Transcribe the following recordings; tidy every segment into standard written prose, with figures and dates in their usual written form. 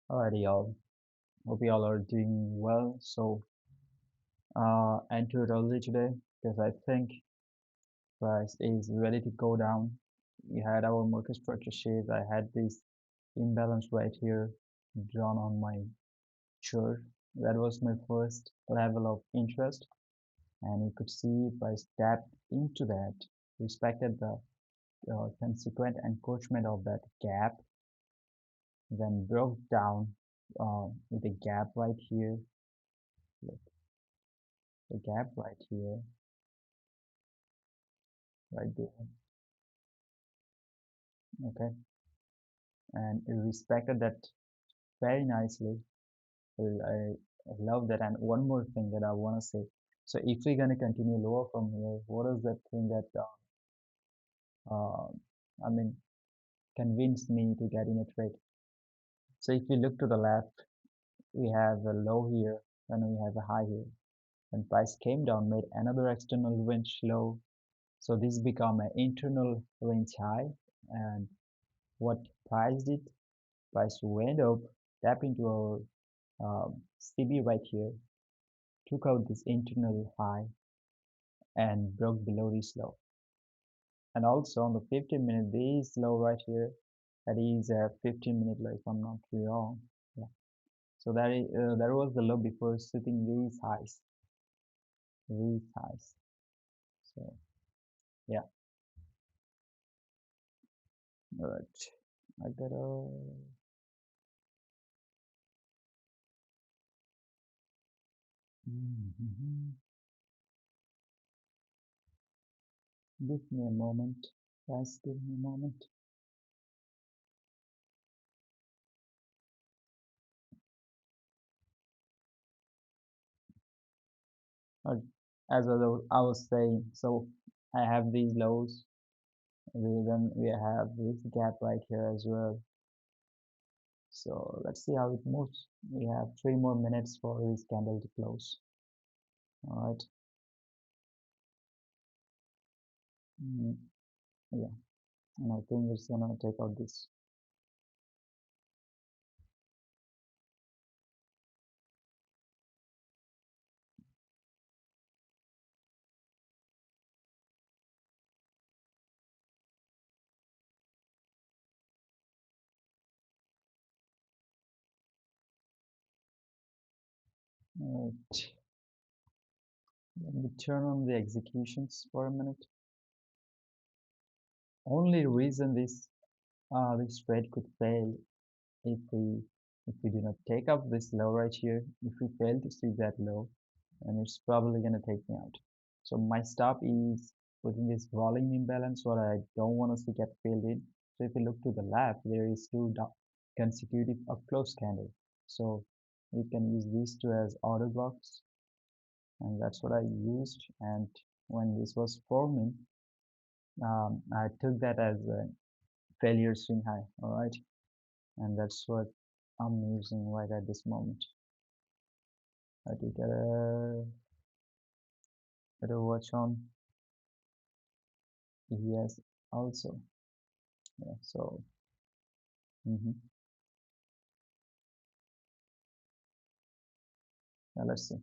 Alrighty, y'all. Hope you all are doing well. Entered early today because I think price is ready to go down. We had our market structure shift. I had this imbalance right here drawn on my chart. That was my first level of interest, and you could see price tapped into that, respected the consequent encroachment of that gap, then broke down with a gap right here, like the gap right here, right there. Okay, and it respected that very nicely. I love that. And one more thing that I want to say. So if we're going to continue lower from here, what is that thing that uh, I mean convinced me to get in a trade? So if we look to the left, we have a low here, and we have a high here. And price came down, made another external range low. So this become an internal range high. And what price did? Price went up, tap into our CB right here, took out this internal high and broke below this low. And also on the 15-minute, this low right here, that is a 15-minute low if I'm not wrong. Yeah. So that was the low before sitting these highs. So yeah, all right. I gotta Mhm. Give me a moment. Guys, give me a moment. Uh, As I was saying, so I have these lows. Then we have this gap right here as well. So let's see how it moves. We have 3 more minutes for this candle to close. All right. Mm, yeah, and I think it's gonna take out this. All right. Let me turn on the executions for a minute. Only reason this trade could fail if we do not take up this low right here. If we fail to see that low, and it's probably gonna take me out. So my stop is within this volume imbalance what I don't want to see get filled in. So if you look to the left, there is two consecutive up close candle. So you can use these two as order blocks, and that's what I used. And when this was forming, I took that as a failure swing high. All right, and that's what I'm using right at this moment. I do gotta watch on ES also. Yeah, so mhm. Yeah, let's see.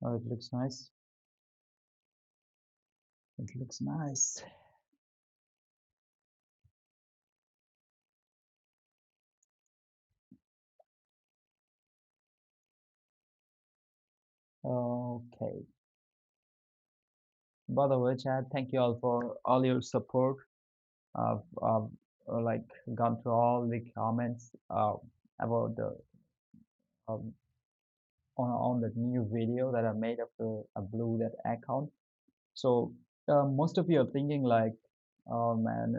Oh, it looks nice. It looks nice. Okay. By the way, Chad, thank you all for all your support. I've like gone through all the comments about the on that new video that I made after I blew that account. So most of you are thinking like, oh man,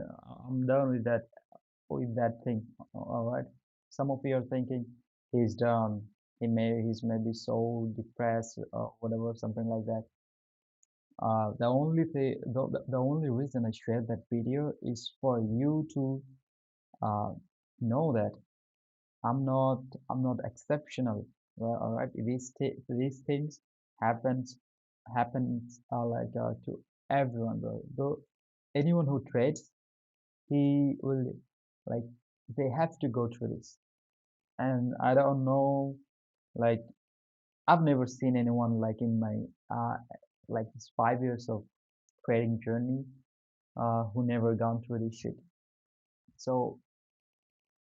I'm done with that thing. All right. Some of you are thinking he's done. He's maybe so depressed or whatever, something like that. The only reason I shared that video is for you to uh, know that I'm not I'm not exceptional. Well, all right, these things happens happens to everyone, bro. Though anyone who trades, he will like they have to go through this. And I don't know, like I've never seen anyone like in my like this 5 years of trading journey who never gone through this shit. So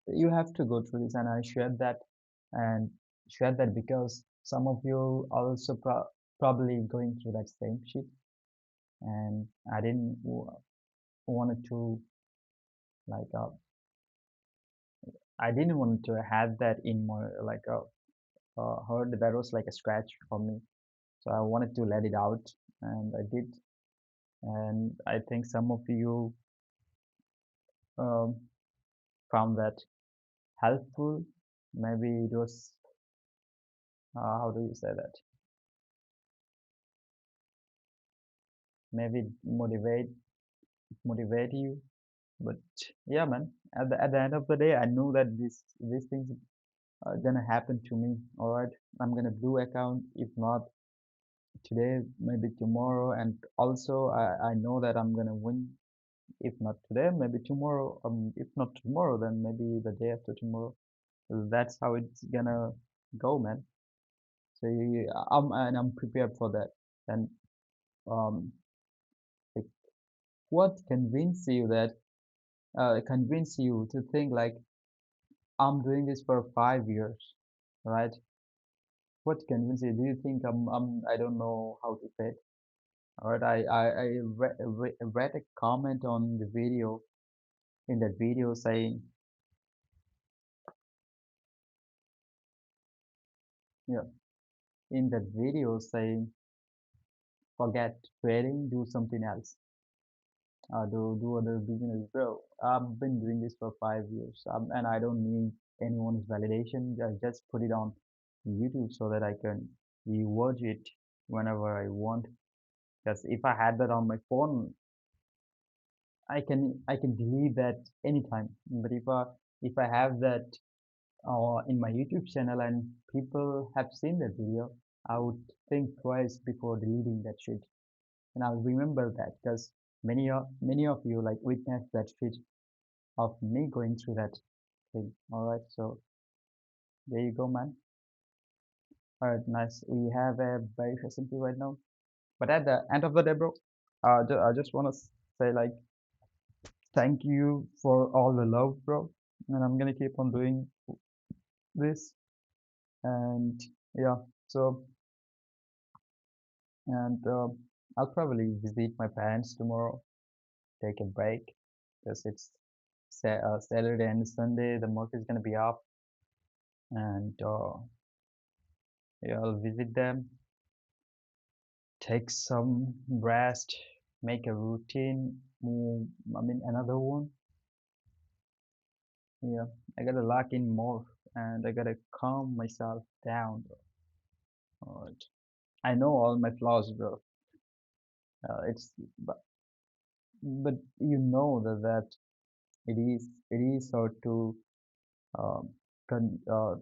you have to go through this, and I and shared that because some of you also probably going through that same shit, and I didn't wanted to like I didn't want to have that in my heard that was like a scratch for me, so I wanted to let it out, and I did, and I think some of you um, found that helpful. Maybe it was how do you say that? Maybe motivate you. But yeah, man, at the end of the day, I knew that these things are gonna happen to me. All right, I'm gonna blue account. If not today, maybe tomorrow. And also, I know that I'm gonna win. If not today, maybe tomorrow. If not tomorrow, then maybe the day after tomorrow. That's how it's gonna go, man. So I'm prepared for that. And um, like, what convince you to think like I'm doing this for 5 years, right? What convinced you? Do you think I don't know how to say it? All right, read a comment on the video, in that video saying, yeah, in that video saying, forget trading, do something else. Do other business, bro. I've been doing this for 5 years, and I don't need anyone's validation. I just put it on YouTube so that I can rewatch it whenever I want. Because if I had that on my phone, I can delete that anytime. But if I have that in my YouTube channel and people have seen that video, I would think twice before deleting that shit. And I'll remember that because many of you like witnessed that shit of me going through that thing. All right, so there you go, man. All right, nice. We have a very SMP right now. But at the end of the day, bro, I just want to say like thank you for all the love, bro. And I'm gonna keep on doing this. And yeah, so and I'll probably visit my parents tomorrow, take a break because it's Saturday and Sunday. The market is gonna be up, and yeah, I'll visit them, take some rest, make a routine. I mean another one. Yeah, I gotta lock in more, and I gotta calm myself down. All right. I know all my flaws, bro. It's but you know that it is hard to um,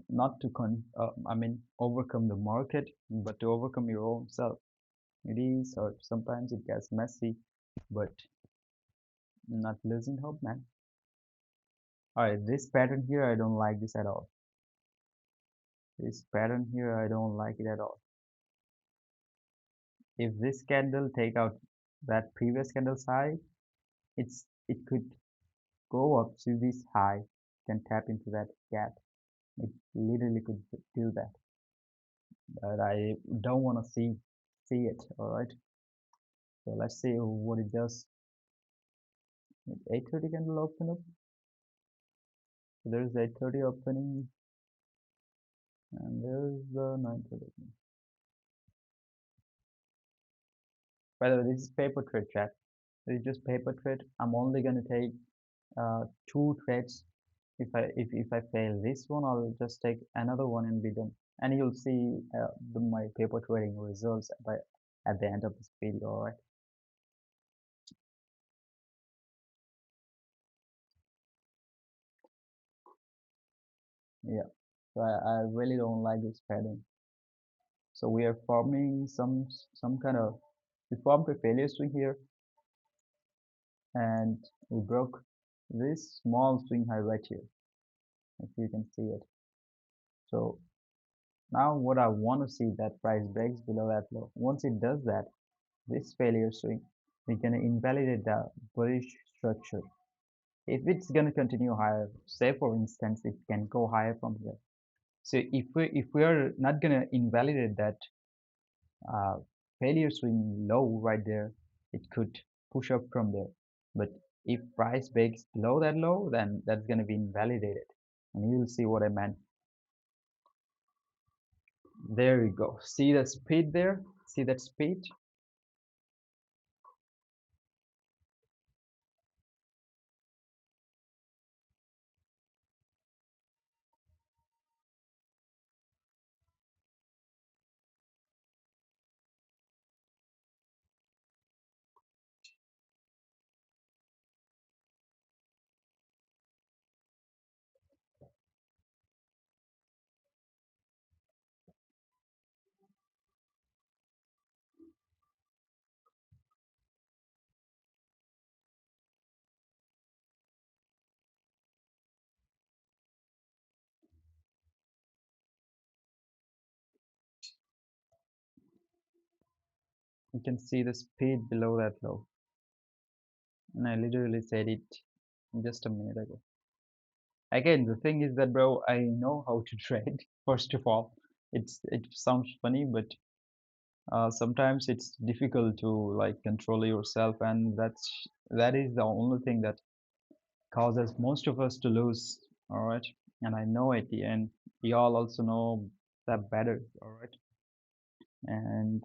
not to I mean overcome the market, but to overcome your own self. It is hard. Sometimes it gets messy, but not losing hope, man. All right, this pattern here, I don't like this at all. This pattern here, I don't like it at all. If this candle take out that previous candle's high, it could go up to this high, can tap into that gap. It literally could do that, but I don't want to see it. All right, so let's see what it does. 8:30 candle open up. So there's 8:30 opening. And there's the 9:30. By the way, this is paper trade chat. This is just paper trade. I'm only gonna take two trades. If I fail this one, I'll just take another one and be done. And you'll see my paper trading results by at the end of this video. All right? Yeah. So I really don't like this pattern. So we are forming some kind of we formed a failure swing here, and we broke this small swing high right here, if you can see it. So now what I want to see that price breaks below that low. Once it does that, this failure swing, we're gonna invalidate the bullish structure. If it's gonna continue higher, say for instance, it can go higher from here. So if we are not gonna invalidate that uh, failure swing low right there, it could push up from there. But if price breaks below that low, then that's gonna be invalidated, and you'll see what I meant. There you go. See the speed there? See that speed? You can see the speed below that low. And I literally said it just a minute ago. Again, the thing is that, bro, I know how to trade. First of all, it sounds funny, but sometimes it's difficult to like control yourself, and that is the only thing that causes most of us to lose. All right, and I know it, and y'all also know that better. All right, and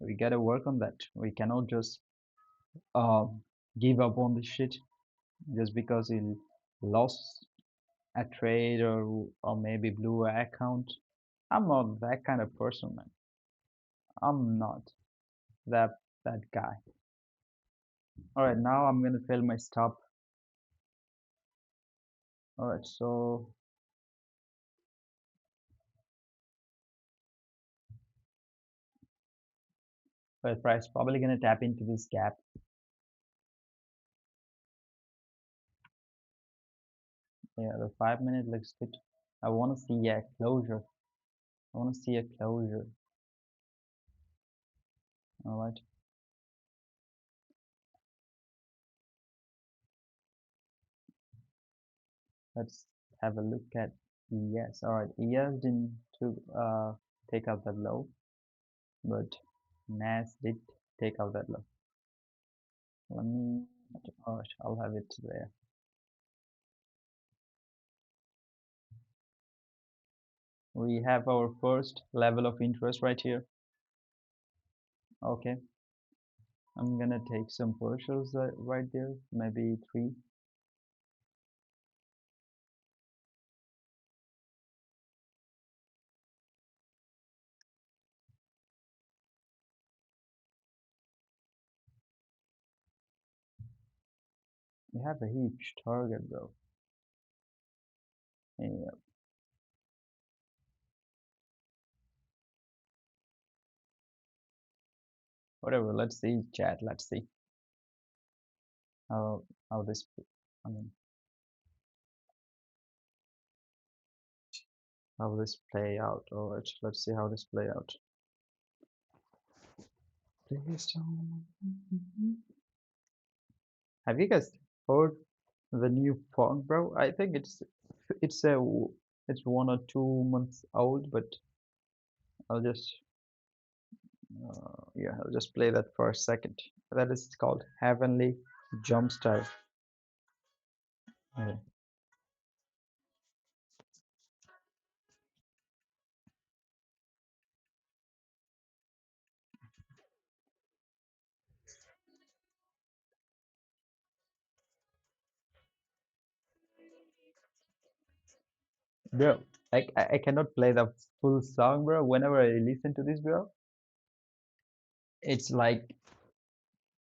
we gotta work on that. We cannot just uh, give up on this shit just because you lost a trade or maybe blew an account. I'm not that kind of person, man. I'm not that guy. All right, now I'm gonna fill my stop. All right, so well, price probably gonna tap into this gap. Yeah, the 5 minute looks good. I want to see a closure. I want to see a closure. All right, let's have a look at ES. All right, ES didn't take out that low, but NAS did take out that low. Let me. All right, I'll have it there. We have our first level of interest right here. Okay, I'm gonna take some partials right there, maybe three. We have a huge target though. Yeah, whatever. Let's see, chat. Let's see how how this. I mean, how this play out. All right, let's see how this play out. Please don't. Have you guys heard the new font, bro? I think it's a it's 1 or 2 months old, but I'll just yeah, I'll just play that for a second. That is called Heavenly Jump Style. Yeah. Bro, I cannot play the full song, bro. Whenever I listen to this, bro, it's like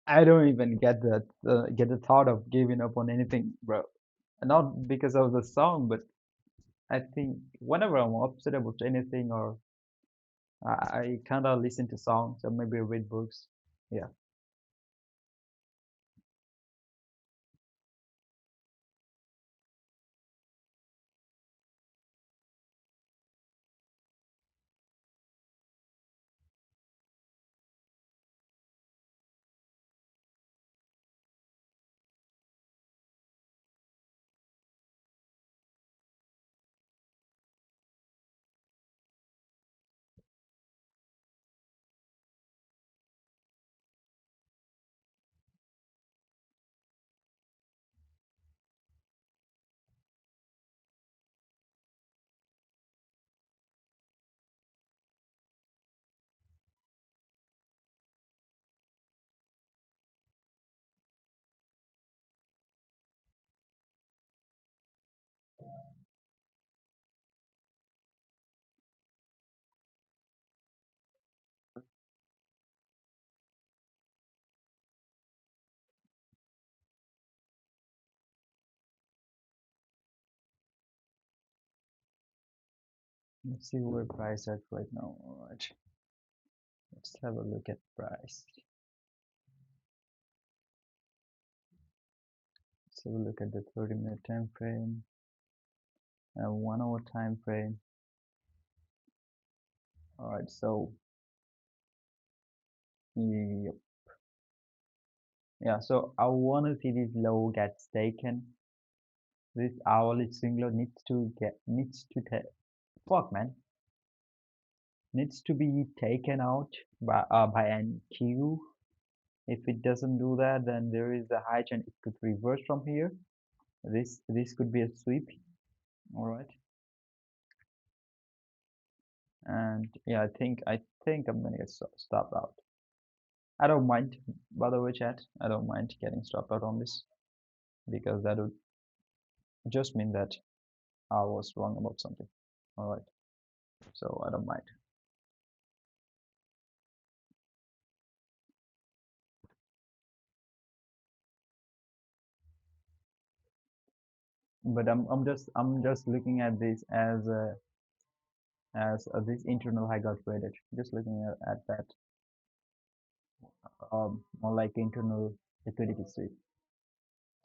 I don't even get the thought of giving up on anything, bro. Not because of the song, but I think whenever I'm upset about anything or I kind of listen to songs or maybe read books. Yeah, let's see where price at right now. All right, let's have a look at price. Let's have a look at the 30-minute time frame and 1 hour time frame. All right, so yep. Yeah, so I want to see this low gets taken. This hourly singler needs to take fuck man needs to be taken out by an Q. If it doesn't do that, then there is a high chance it could reverse from here. This could be a sweep. All right, and yeah, I think I'm gonna get stopped out. I don't mind, by the way, chat. I don't mind getting stopped out on this because that would just mean that I was wrong about something. All right, so I don't mind. But I'm just looking at this as this internal high got created. Just looking at that more like internal liquidity sweep.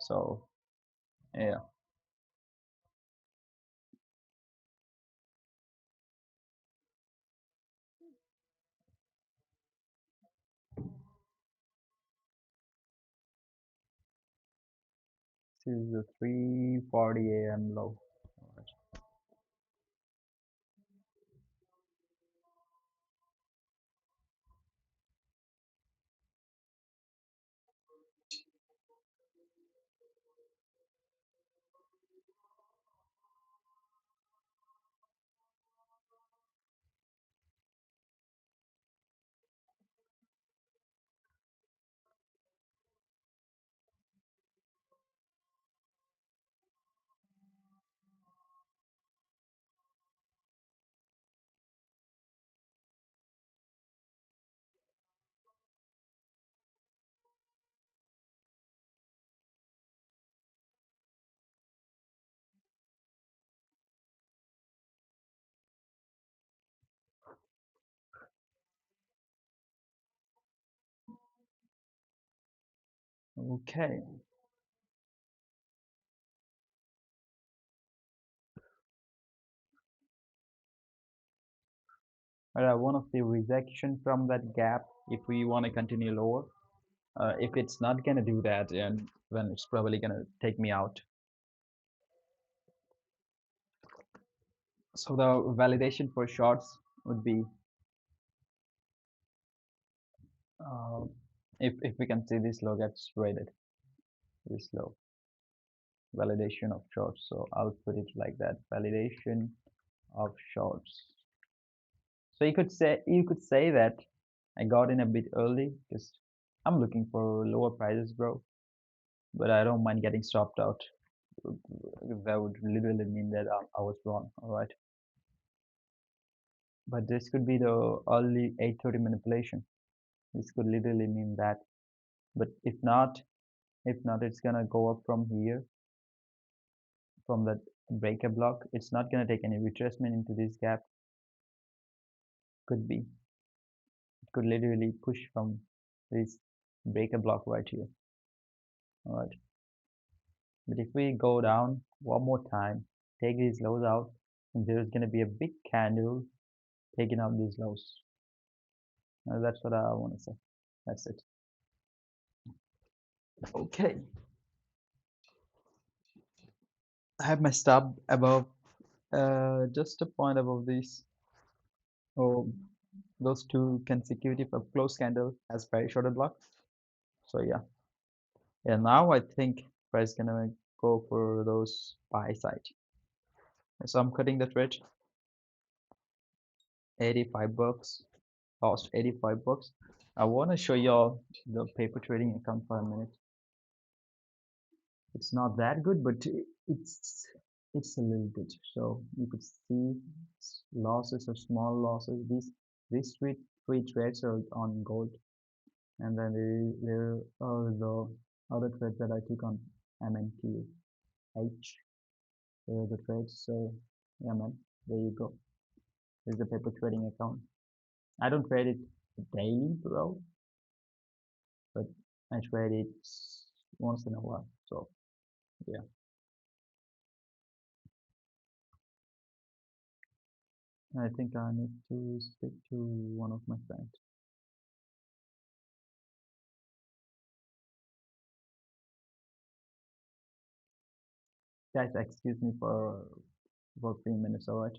So yeah, this is the 3:40 a.m. low. Alright. Okay. One of the rejection from that gap if we want to continue lower. If it's not gonna do that, and then it's probably gonna take me out. So the validation for shorts would be uh, if we can see this low gets rated, this low validation of shorts. So I'll put it like that: validation of shorts. So you could say that I got in a bit early because I'm looking for lower prices, bro. But I don't mind getting stopped out. that would literally mean that I was wrong. All right, but this could be the early 8:30 manipulation. This could literally mean that. But if not, it's gonna go up from here, from that breaker block. It's not gonna take any retracement into this gap. Could be. It could literally push from this breaker block right here. All right. But if we go down one more time, take these lows out, and there's gonna be a big candle taking out these lows. That's what I want to say. That's it. Okay. I have my stop above, just a point above these. Oh, those two consecutive up close candle has very shorter block. So yeah. Now I think price gonna go for those buy side. So I'm cutting the trade. 85 bucks. Lost 85 bucks. I want to show y'all the paper trading account for a minute. It's not that good, but it's a little good. So you could see losses or small losses. These three trades are on gold, and then there are the other trades that I took on MNTH. There are the trades. So yeah, man, there you go. There's the paper trading account. I don't trade it daily, bro, but I trade it once in a while. So yeah. I think I need to speak to one of my friends. Guys, excuse me for 3 minutes, alright?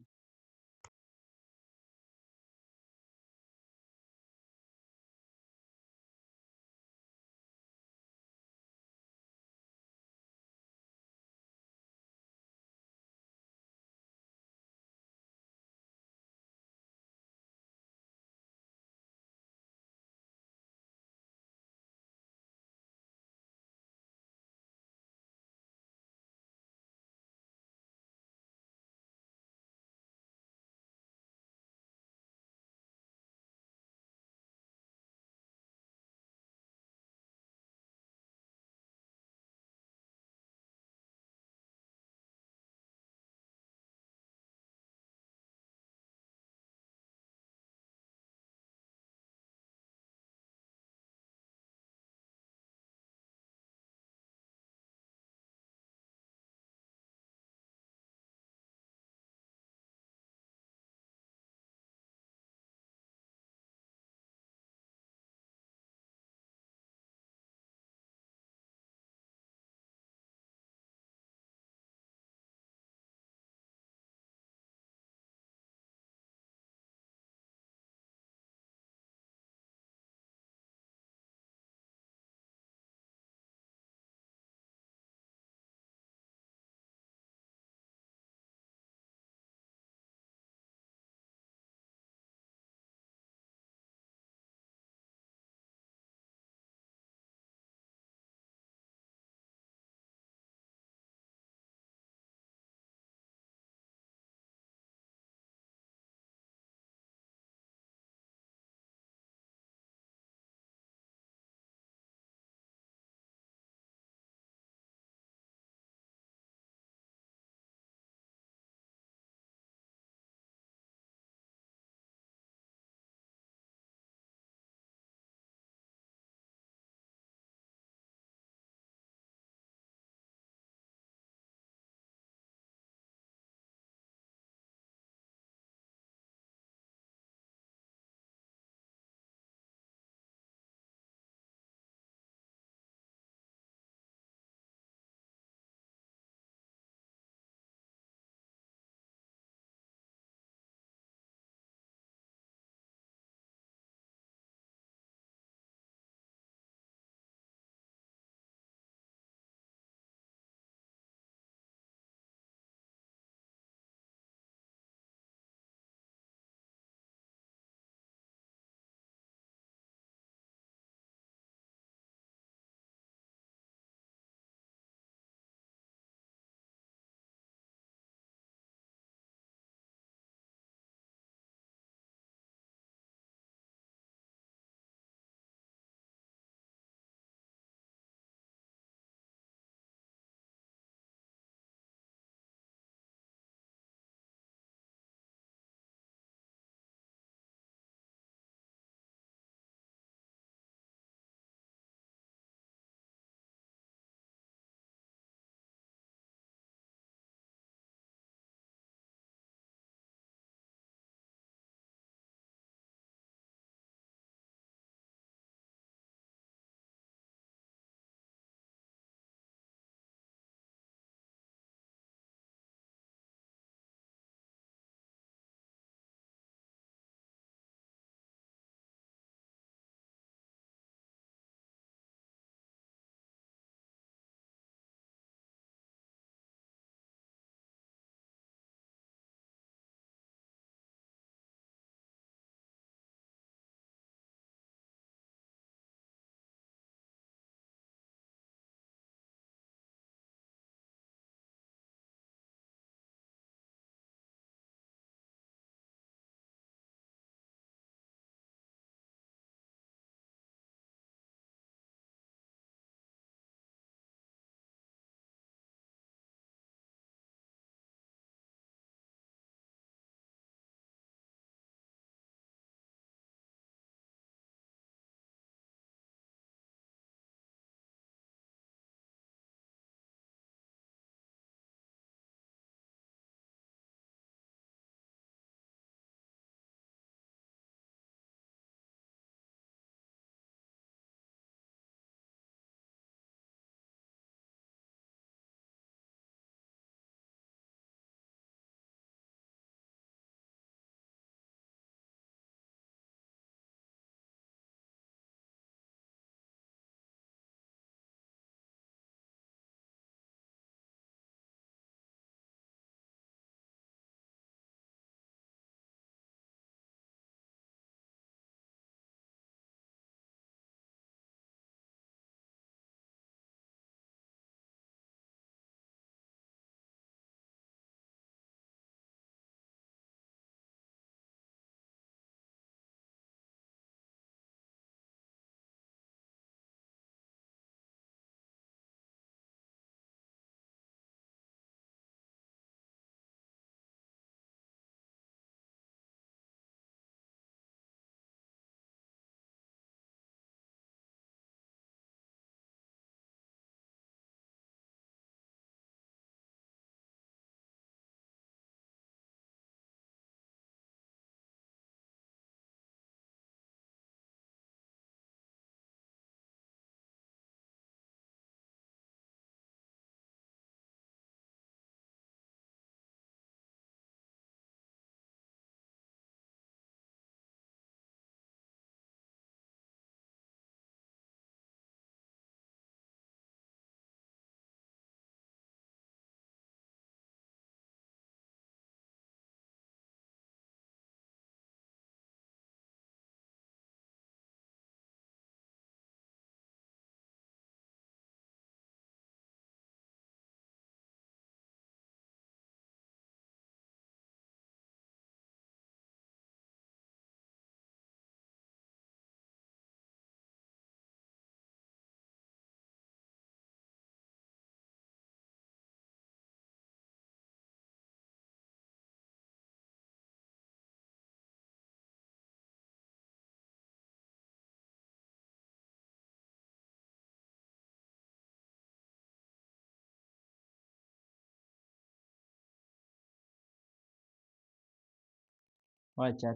All right, chat.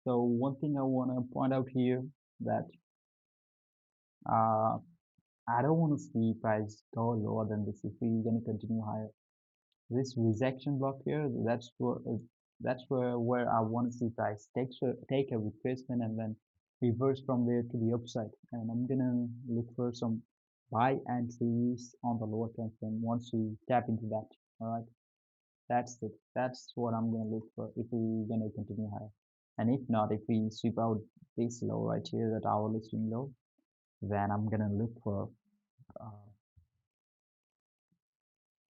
So one thing I want to point out here that uh, I don't want to see price go lower than this if we're gonna continue higher. This rejection block here, that's where I want to see price take a retracement and then reverse from there to the upside. And I'm gonna look for some buy entries on the lower time frame once we tap into that. All right, that's it. That's what I'm gonna look for if we're gonna continue higher. And if not, if we sweep out this low right here, that hourly swing low, then I'm gonna look for uh,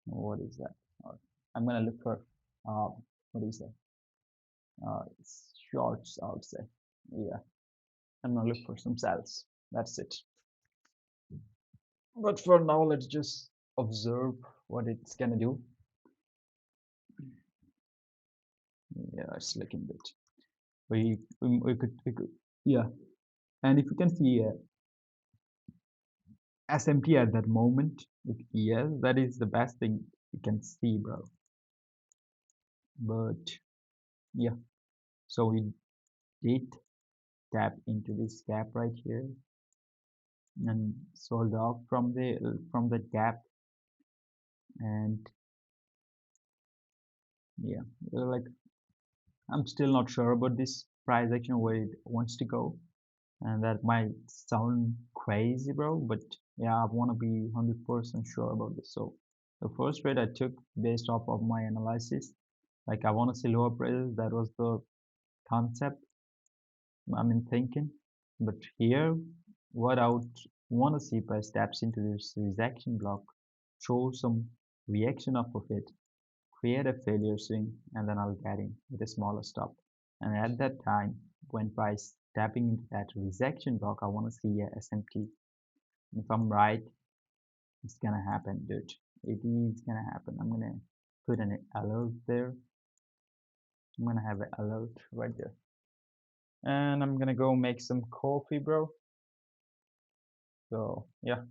what is that? I'm gonna look for what is that? Shorts, I would say. Yeah, I'm gonna look for some sells. That's it. But for now, let's just observe what it's gonna do. Yeah, it's looking good. We could, yeah. And if you can see SMT at that moment, yes, that is the best thing you can see, bro. But yeah, so we did tap into this gap right here and sold off from the gap. And yeah, like I'm still not sure about this price action where it wants to go, and that might sound crazy, bro, but yeah, I want to be 100% sure about this. So the first trade I took based off of my analysis, like I want to see lower prices. That was the concept I mean thinking. But here, what I would want to see price taps into this rejection block, show some reaction off of it, create a failure swing, and then I'll get in with a smaller stop. And at that time, when price tapping into that rejection block, I want to see a SMT. If I'm right, it's gonna happen, dude. It is gonna happen. I'm gonna put an alert there. I'm gonna have an alert right there. And I'm gonna go make some coffee, bro. So yeah.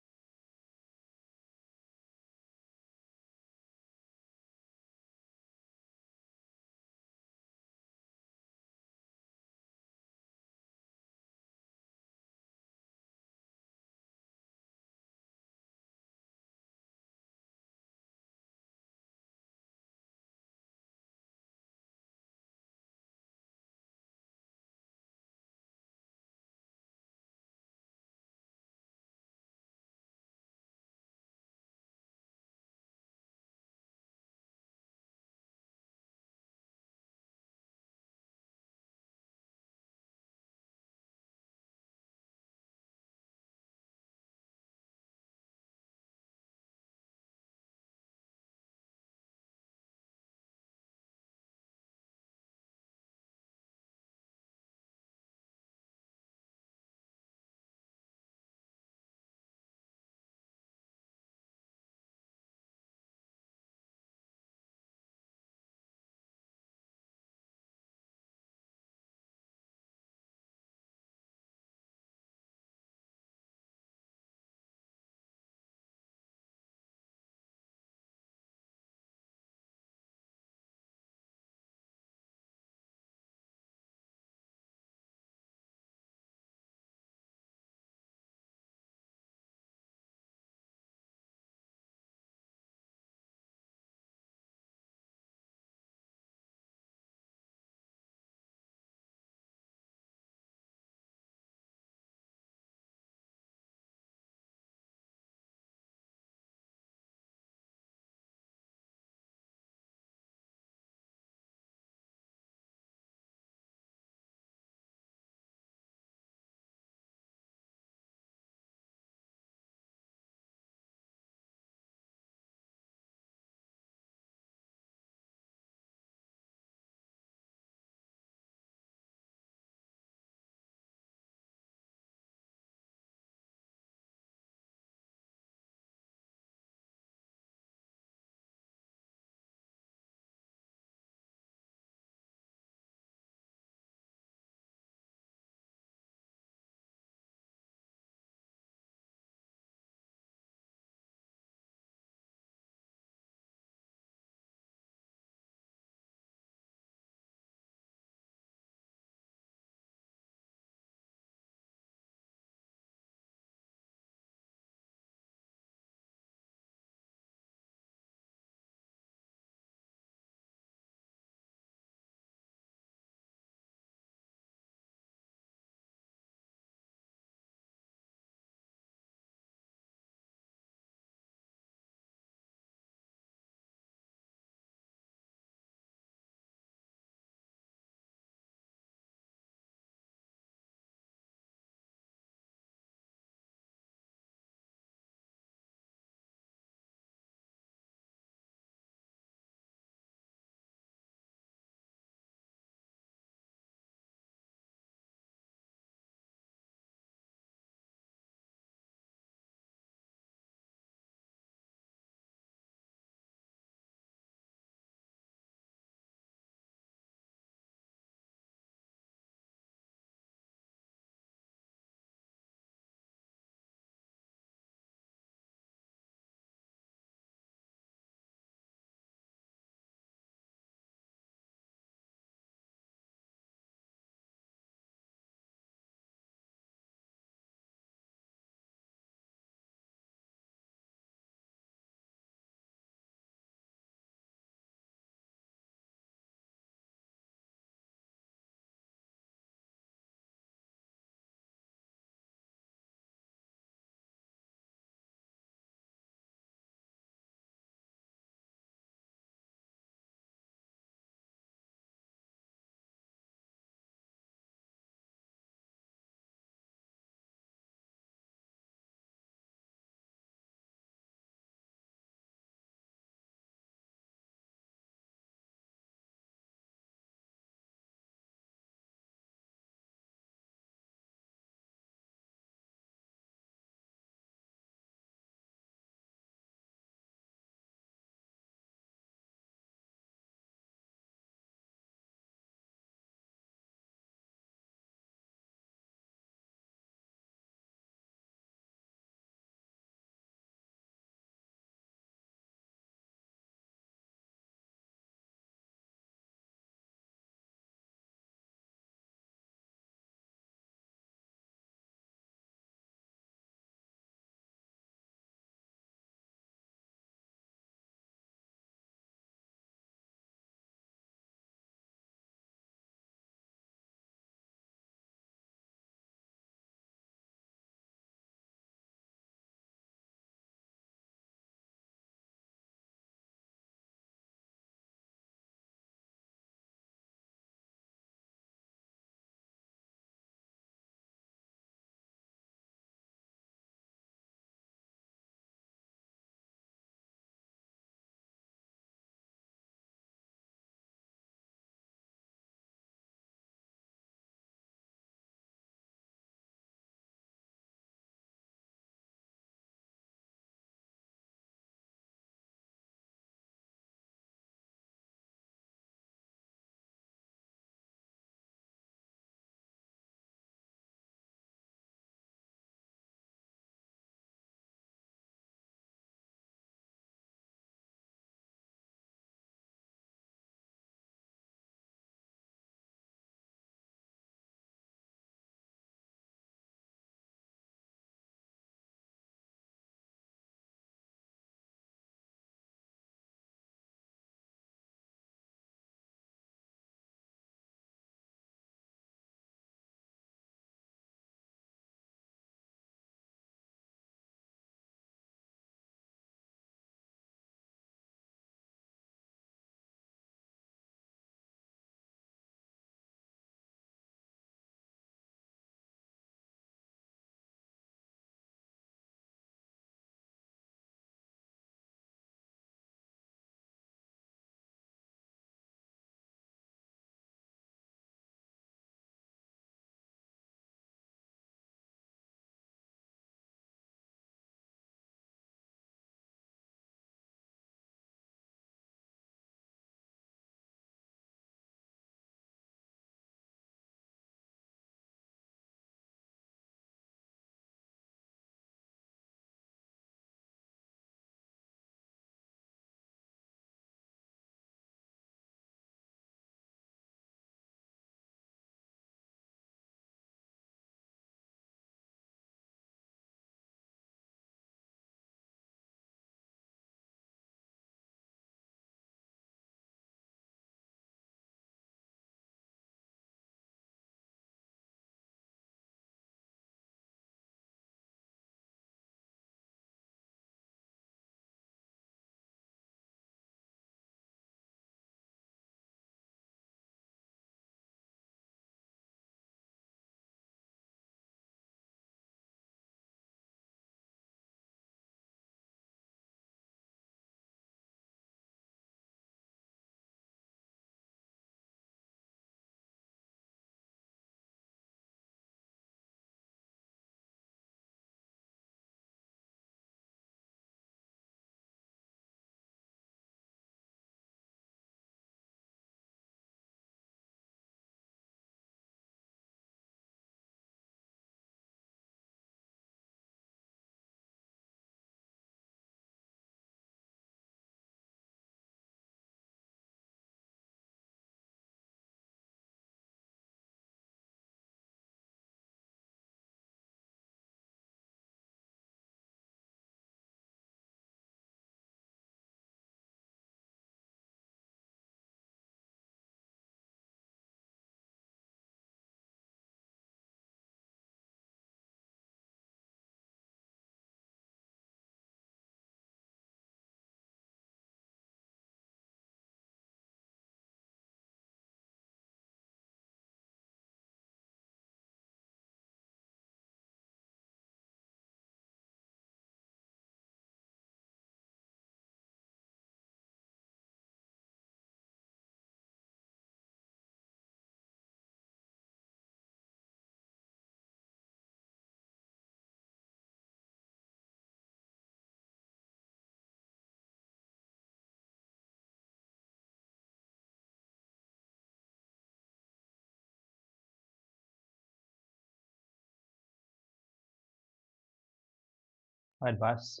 Alright, boss.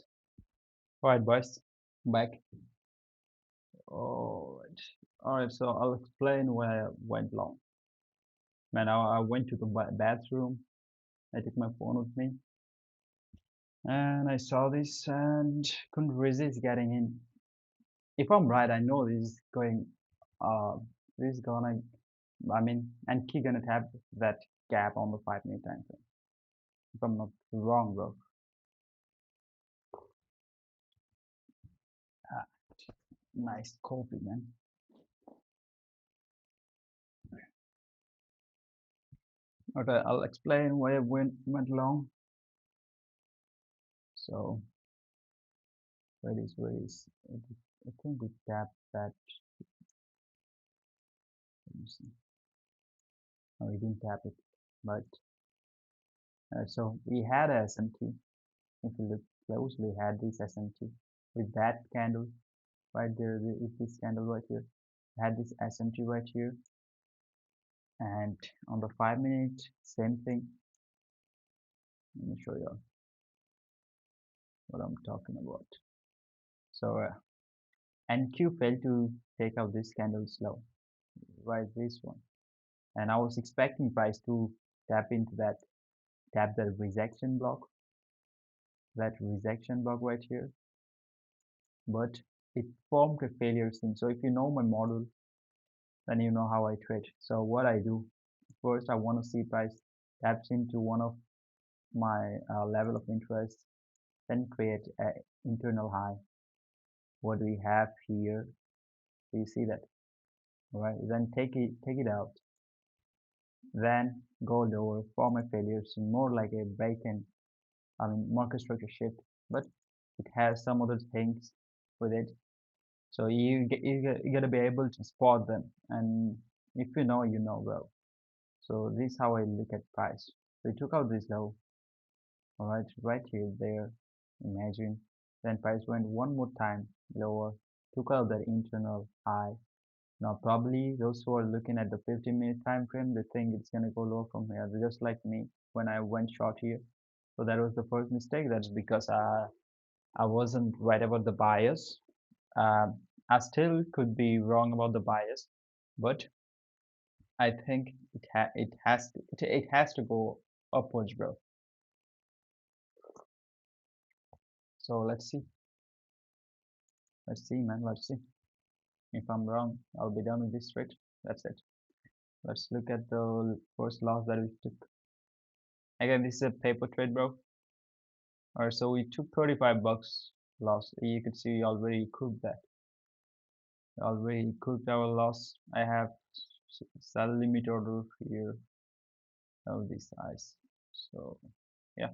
Alright, boys. Back. Alright. Alright, so I'll explain where I went wrong. Man, I went to the bathroom. I took my phone with me. And I saw this and couldn't resist getting in. If I'm right, I know uh, this is gonna, and key gonna tap that gap on the 5 minute time frame. If I'm not wrong, bro. Ah, nice coffee, man. Okay, I'll explain where it went wrong. So, I think we tapped that. Let me see. No, we didn't tap it, but so we had a SMT. If you look closely, we had this SMT with that candle right there, with this candle right here. We had this SMT right here, and on the 5 minute, same thing. Let me show you what I'm talking about. So NQ failed to take out this candle slow, right? This one, and I was expecting price to tap into that, tap the rejection block, right here, but it formed a failure scene. So if you know my model, then you know how I trade. So what I do, first I want to see price taps into one of my level of interest, then create an internal high. What do we have here? Do you see that? All right, then take it out, then go lower, form a failure scene, more like a break-in, market structure shift, but it has some other things with it. So you gotta be able to spot them, and if you know, you know, well. So this is how I look at price. So we took out this low, all right here, there. Imagine, then price went one more time lower, took out that internal high. Now probably those who are looking at the 15-minute time frame, they think it's gonna go lower from here, just like me when I went short here. So that was the first mistake. That's because I wasn't right about the bias. Um, I still could be wrong about the bias, but I think it has to go upwards, bro. So let's see, man. Let's see. If I'm wrong, I'll be done with this trade. That's it. Let's look at the first loss that we took. Again, this is a paper trade, bro. Alright, so we took 35 bucks loss. You could see we already cooked that. Already cooked our loss. I have sell limit order here of this size. So yeah,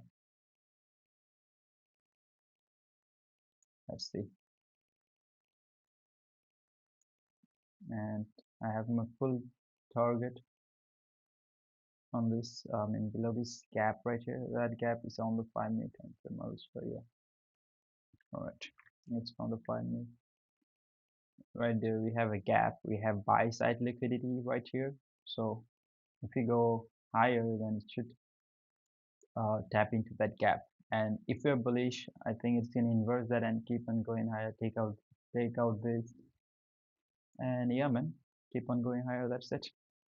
let's see. And I have my full target on this, below this gap right here. That gap is on the 5 minute time frame. I'll show you. All right, it's on the 5 minute. Right there, we have a gap. We have buy side liquidity right here. So if we go higher, then it should tap into that gap. And if we're bullish, I think it's gonna inverse that and keep on going higher. Take out this, and yeah, man, keep on going higher. That's it.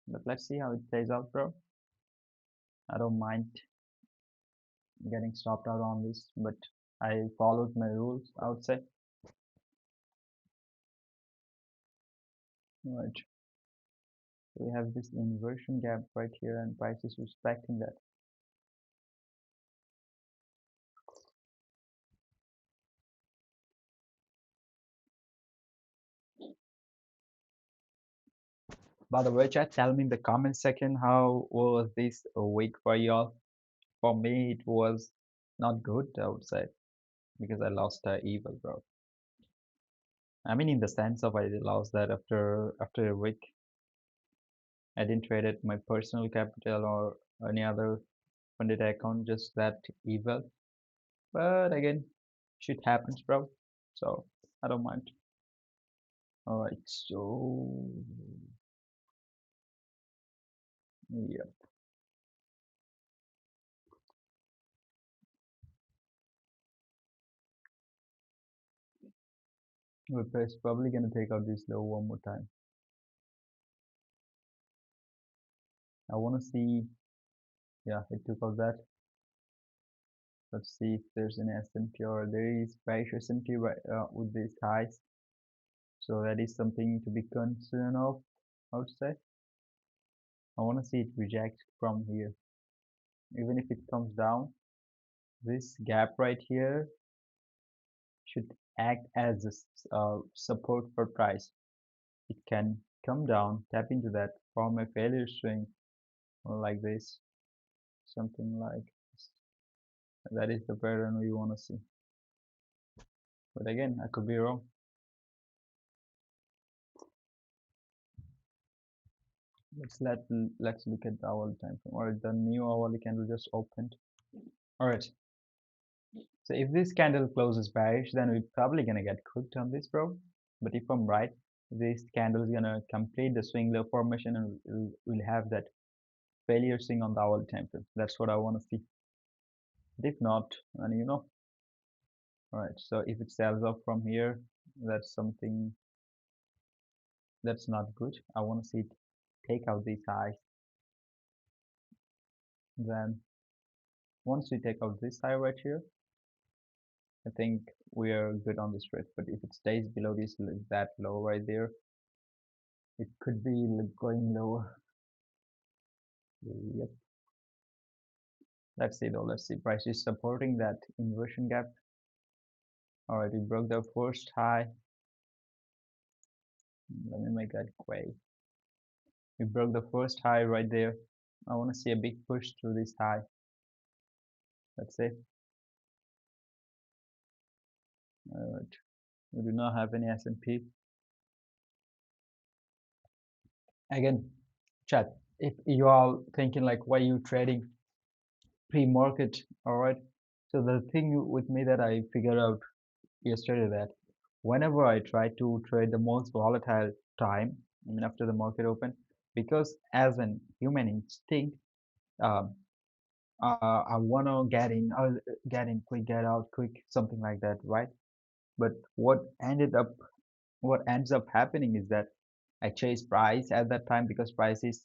But let's see how it plays out, bro. I don't mind getting stopped out on this, but I followed my rules, I would say. Right. So we have this inversion gap right here, and price is respecting that. By the way, chat, tell me in the comment section how was this a week for y'all. For me, it was not good, I would say, because I lost evil, bro. I mean, in the sense of I lost that after a week. I didn't trade it my personal capital or any other funded account, just that evil. But again, shit happens, bro. So I don't mind. All right, so yeah, Probably gonna take out this low one more time. I wanna see, yeah, it took out that. Let's see if there's an S&P or there is bearish S&P right, with these highs. So that is something to be concerned of, I would say. I wanna see it reject from here. Even if it comes down, this gap right here should act as a support for price. It can come down, tap into that, form a failure swing or like this, something like this. That is the pattern we want to see. But again, I could be wrong. Let's look at the hourly time frame. Or the new hourly candle just opened. All right. So if this candle closes bearish, then we're probably gonna get cooked on this, bro. But if I'm right, this candle is gonna complete the swing low formation and we'll have that failure swing on the hourly time frame. That's what I want to see. But if not, then all right. So if it sells off from here, that's something that's not good. I want to see it take out these highs. Then once we take out this high right here, I think we are good on this trade. But if it stays below this that low right there, it could be going lower. Yep. Let's see though. Let's see. Price is supporting that inversion gap. All right, we broke the first high. Let me make that gray. We broke the first high right there. I want to see a big push through this high. Let's see. All right. We do not have any S&P. Again, chat. If you are thinking like, why you trading pre-market? All right. So the thing with me that I figured out yesterday that whenever I try to trade the most volatile time, I mean after the market open, because as an human instinct, um, I wanna get in quick, get out quick, something like that, right? But what ends up happening is that I chase price at that time because price is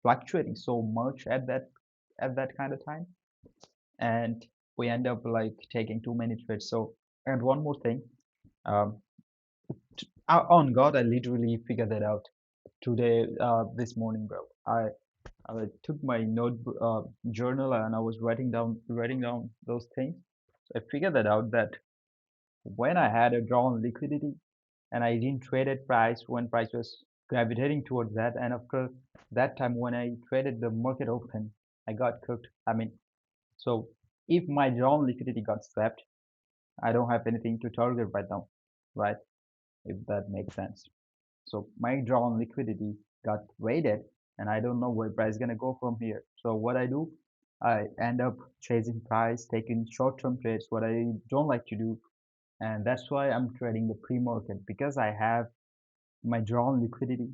fluctuating so much at that kind of time, and we end up like taking too many trades. So, and one more thing, um, on God, I literally figured that out today, this morning, bro. I took my notebook, journal, and I was writing down those things. So I figured that out that when I had a drawn liquidity and I didn't trade at price when price was gravitating towards that, and after that time when I traded the market open, I got cooked. I mean, so if my drawn liquidity got swept, I don't have anything to target right now, right? If that makes sense. So my drawn liquidity got weighted, and I don't know where price is gonna go from here. So what I do, I end up chasing price, taking short-term trades, what I don't like to do, and that's why I'm trading the pre-market because I have my drawn liquidity.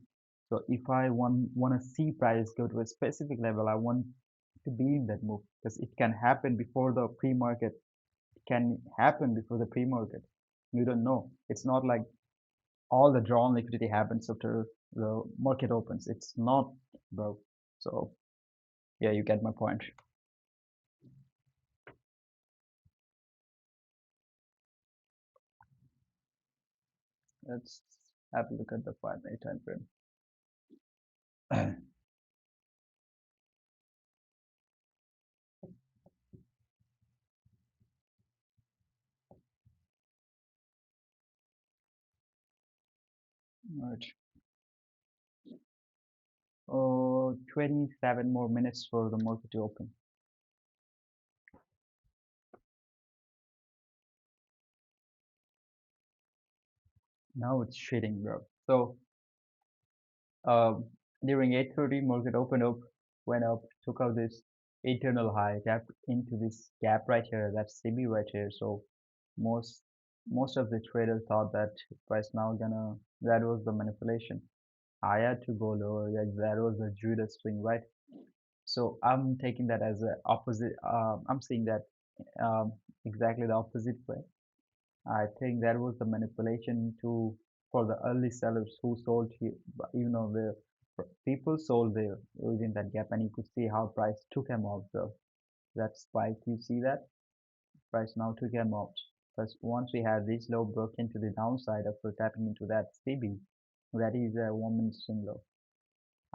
So if I want to see price go to a specific level, I want to be in that move because it can happen before the pre-market. It can happen before the pre-market. You don't know. It's not like all the drawn liquidity happens after the market opens. It's not, bro. So yeah, you get my point. Let's have a look at the 5 minute time frame. All right. 27 more minutes for the market to open. Now it's shitting, bro. So um, during 8:30, market opened up, went up, took out this internal high, tapped into this gap right here, that's CB right here. So most most of the traders thought that price now gonna that was the manipulation. I had to go lower. That was the Judas swing, right? So I'm taking that as a opposite. I'm seeing that um, exactly the opposite way. I think that was the manipulation to for the early sellers who sold here, even though the people sold there within that gap, and you could see how price took him out. So that spike, you see that price now took him out. Because once we had this low broke into the downside after tapping into that CB, that is a 1 minute swing low.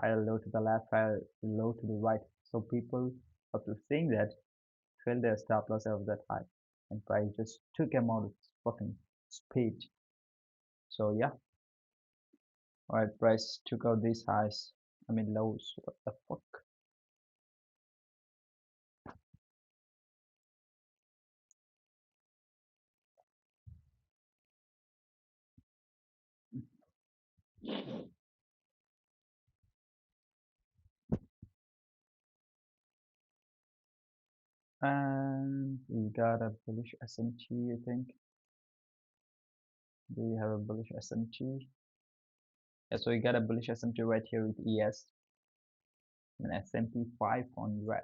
Higher low to the left, higher low to the right. So people, after seeing that, filled their stop loss of that high, and price just took him out of fucking speed. So yeah, alright, price took out these highs. I mean lows. What the fuck? And we got a bullish SMT, I think. Do we have a bullish SMT? Yeah, so we got a bullish SMT right here with ES and S&P 500.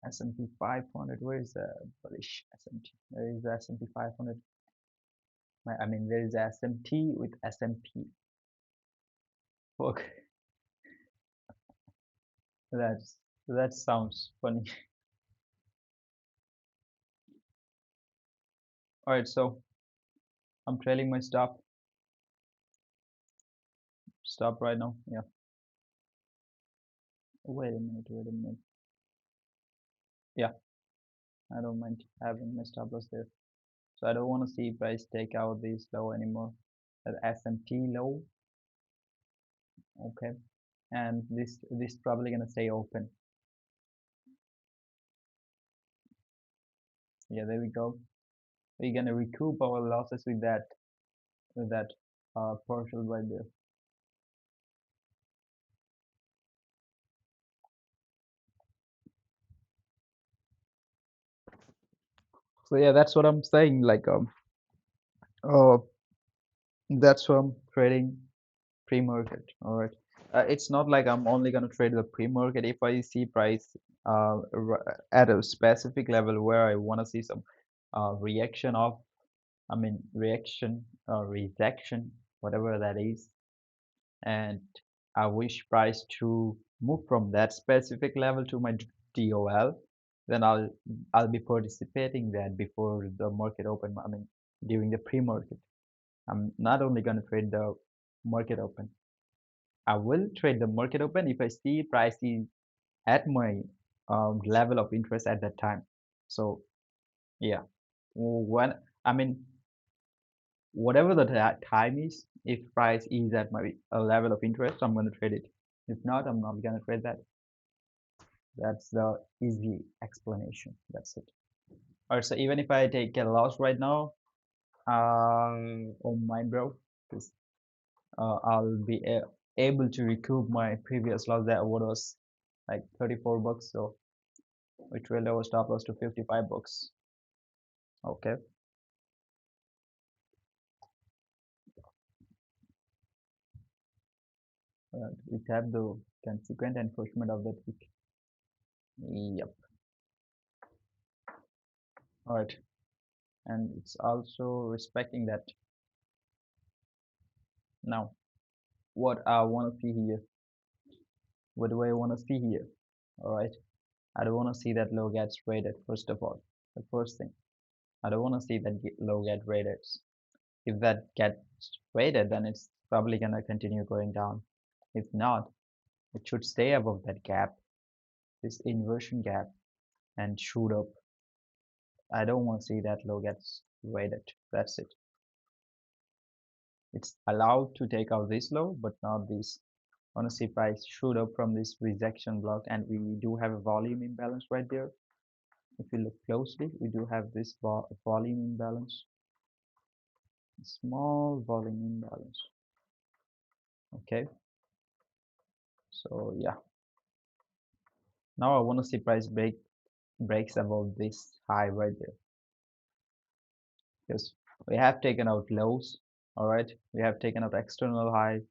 S&P 500. Where is the bullish SMT? There is the S&P 500. I mean, there is a SMT with S&P. Fuck, that's that sounds funny. All right, so I'm trailing my stop right now. Yeah. Wait a minute. Wait a minute. Yeah, I don't mind having my stop loss there. So I don't want to see price take out this low anymore. That SMT low. Okay. And this probably gonna stay open. Yeah, there we go. We're gonna recoup our losses with that partial right there. So yeah, that's what I'm saying. Like uh, that's what I'm trading pre-market. All right. It's not like I'm only gonna trade the pre-market. If I see price at a specific level where I wanna see some reaction of, I mean reaction or rejection, whatever that is, and I wish price to move from that specific level to my DOL, then I'll be participating then before the market open. I mean during the pre-market. I'm not only gonna trade the market open. I will trade the market open if I see price is at my level of interest at that time. So yeah, when I mean whatever the time is, if price is at my level of interest, I'm going to trade it. If not, I'm not going to trade that. That's the easy explanation. That's it. All right, so even if I take a loss right now, oh my bro, because I'll be able to recoup my previous loss that was like 34 bucks. So which will lower stop loss to 55 bucks. Okay. We have the consequent enforcement of that week. Yep. All right. And it's also respecting that. Now, what I want to see here, what do I want to see here? All right. I don't want to see that low gets rated, first of all. The first thing. I don't want to see that low get rated. If that gets rated, then it's probably going to continue going down. If not, it should stay above that gap, this inversion gap, and shoot up. I don't want to see that low gets rated. That's it. It's allowed to take out this low, but not this. Honestly, price shoot up from this rejection block, and we do have a volume imbalance right there. If you look closely, we do have this volume imbalance, small volume imbalance. Okay, so yeah, now I want to see price breaks above this high right there, because we have taken out lows. All right, we have taken out external high,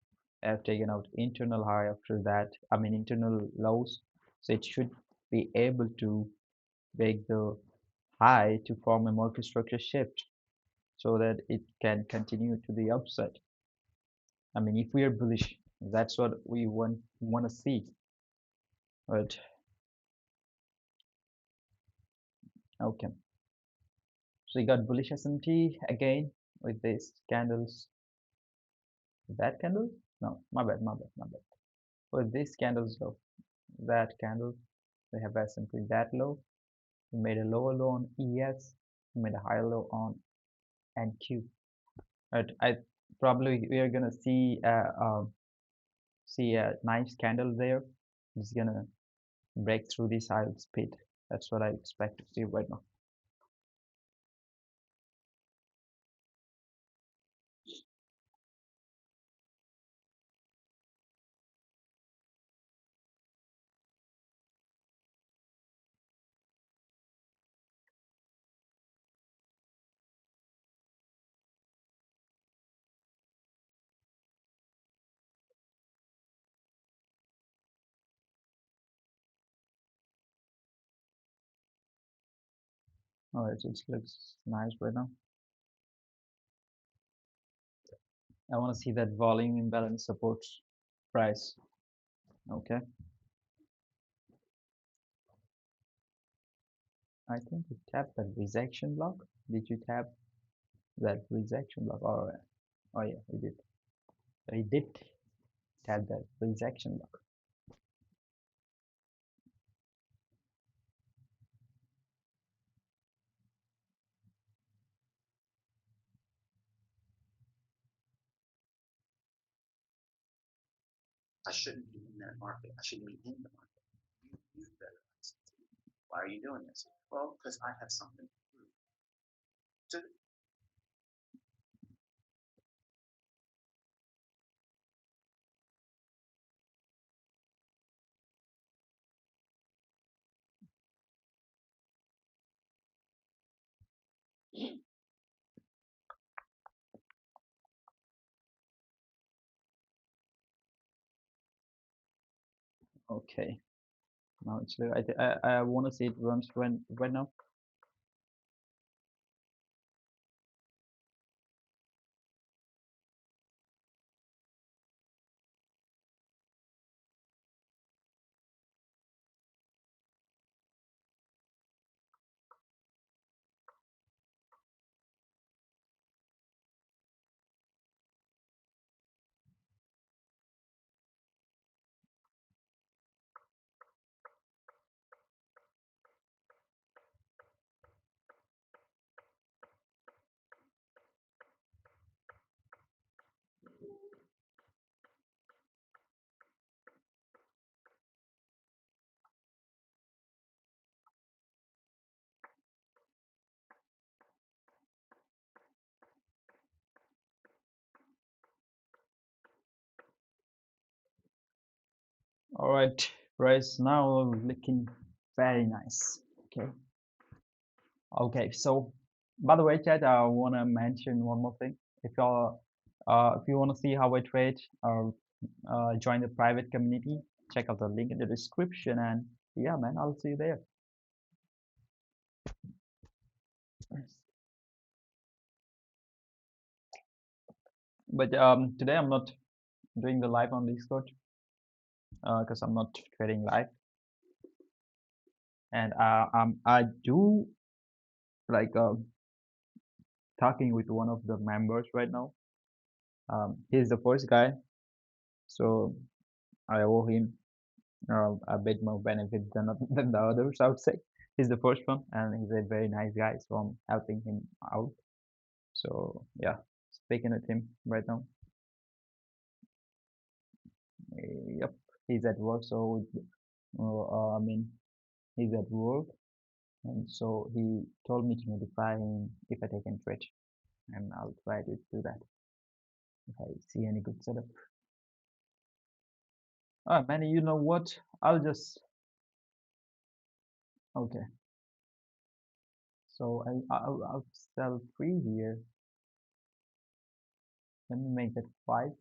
have taken out internal high after that, I mean internal lows, so it should be able to break the high to form a multi-structure shift. so that it can continue to the upside. I mean, if we are bullish, that's what we want to see. But okay, so you got bullish S&P again with these candles. That candle? No, my bad, my bad, my bad. With these candles though, that candle, we have S&P that low. We made a lower low on ES. We made a higher low on NQ. But I probably we are gonna see a nice candle there. It's gonna break through this high speed. That's what I expect to see right now. All right, it looks nice right now. I want to see that volume imbalance supports price. Okay, I think you tapped that rejection block. Did you tap that rejection block? Oh yeah, we did. We did tap that rejection block. Okay, now it's I want to see it runs when right now. All right, price now looking very nice. Okay. Okay, so by the way, Chad, I want to mention one more thing. If you want to see how I trade, join the private community. Check out the link in the description, and yeah, man, I'll see you there. But today I'm not doing the live on Discord because I'm not trading live, and I do like talking with one of the members right now. He's the first guy, so I owe him a bit more benefit than than the others, I would say. He's the first one, and he's a very nice guy, so I'm helping him out. So yeah, speaking with him right now. Yep, he's at work, so I mean, he's at work, and so he told me to notify him if I take any trade, and I'll try to do that if I see any good setup. Oh man, you know what? I'll just okay. So I'll sell three here. Let me make that five.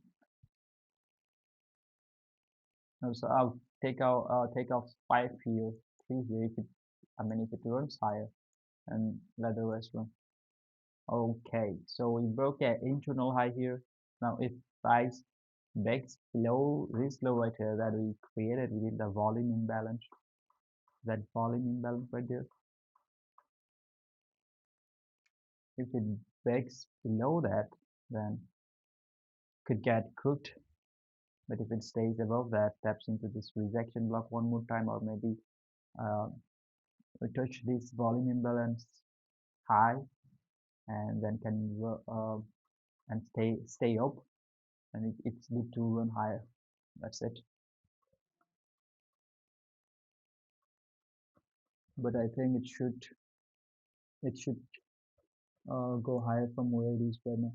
No, so I'll take off five here, three here if it I mean if it runs higher and let the rest run. Okay, so we broke an internal high here. Now if price breaks below this low right here that we created within the volume imbalance, that volume imbalance right there, if it breaks below that, then could get cooked. But if it stays above that, taps into this rejection block one more time, or maybe uh, we touch this volume imbalance high and then can and stay up, and it's good to run higher. That's it. But I think it should go higher from where it is right now,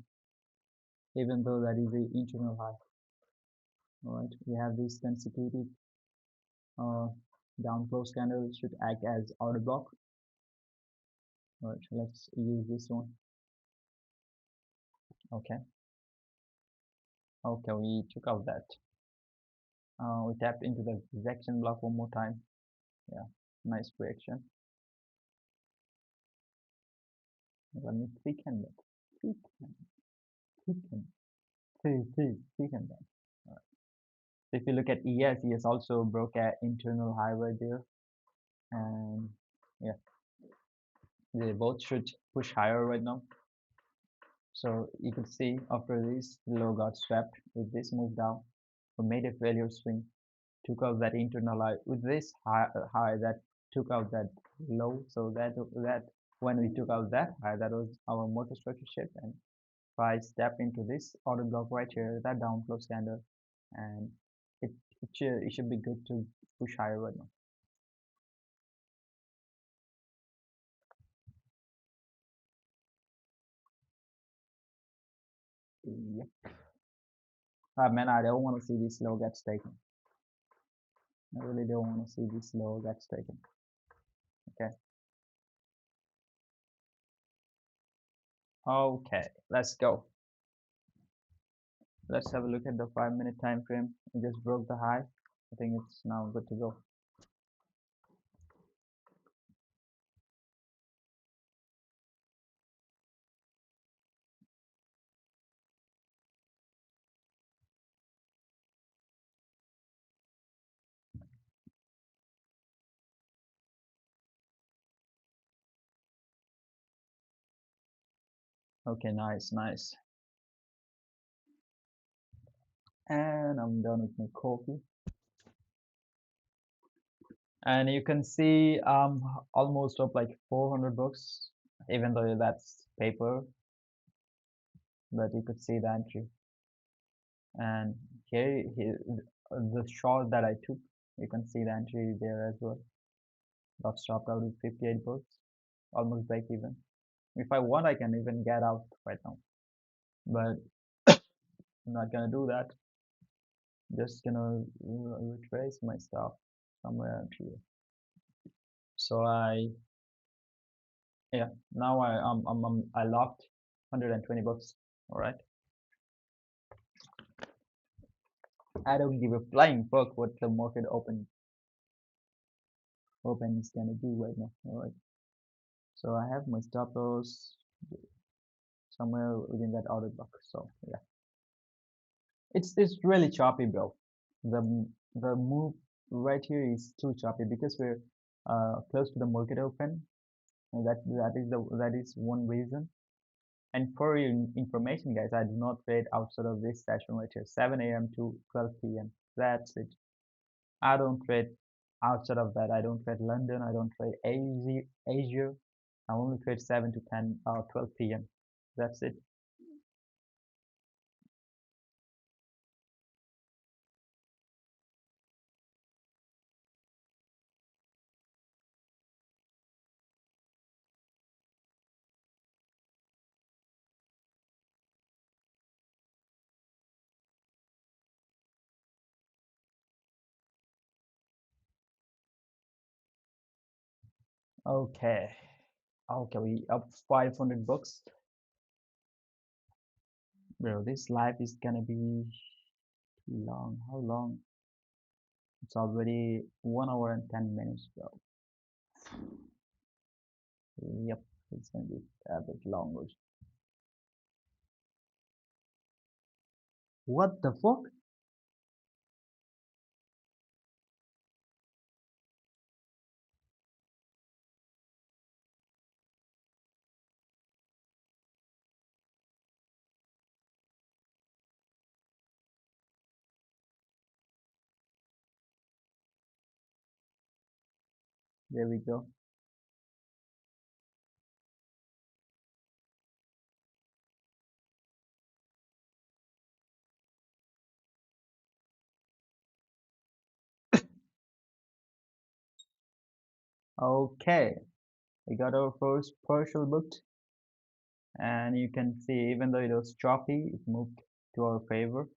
even though that is the internal high. All right, we have this consecutive uh, down close candle should act as order block. All right, let's use this one. Okay, okay, we took out that. We tapped into the rejection block one more time. Yeah, nice reaction. Let me thicken that. Thicken, thicken, thicken that. All right. So if you look at ES also broke an internal high right there, and yeah, they both should push higher right now. So you could see after this low got swept with this move down, we made a failure swing, took out that internal high with this high that took out that low. So that when we took out that high, that was our motor structure shift, and price step into this order block right here, that down close candle, and it it should be good to push higher right now. Yeah, man, I don't want to see this low gets taken. I really don't want to see this low gets taken. Okay. Okay, let's go. Let's have a look at the 5 minute time frame. It just broke the high. I think it's now good to go. Okay, nice, nice. And I'm done with my coffee. And you can see almost up like 400 bucks, even though that's paper, but you could see the entry. And here the short that I took, you can see the entry there as well. Got stopped out with 58 bucks, almost break even. If I want, I can even get out right now, but I'm not gonna do that. Just gonna retrace my stuff somewhere here. So yeah, now I locked 120 bucks. All right, I don't give a flying fuck what the market open is gonna do right now. All right, so I have my stop loss somewhere within that order block. So yeah, it's really choppy, bro. The move right here is too choppy because we're close to the market open. And that is one reason. And for your information, guys, I do not trade outside of this session right here, 7 a.m. to 12 p.m. That's it. I don't trade outside of that. I don't trade London. I don't trade Asia. I only trade 7 to 10 12 p.m. That's it. Okay. Okay, we up 500 bucks. Bro, this live is gonna be too long. How long? It's already 1 hour and 10 minutes, bro. Yep, it's gonna be a bit longer. What the fuck? There we go. Okay, we got our first partial booked, and you can see even though it was choppy, it moved to our favor.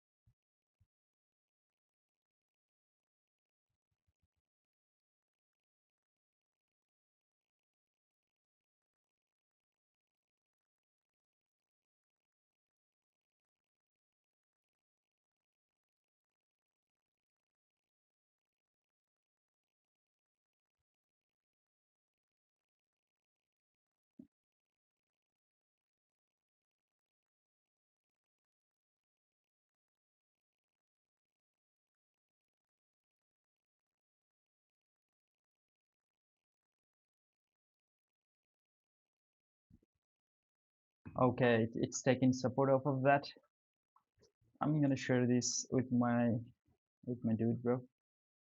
Okay, it's taking support off of that. I'm gonna share this with my dude, bro.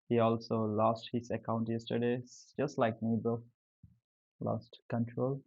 He also lost his account yesterday, just like me, bro. Lost control.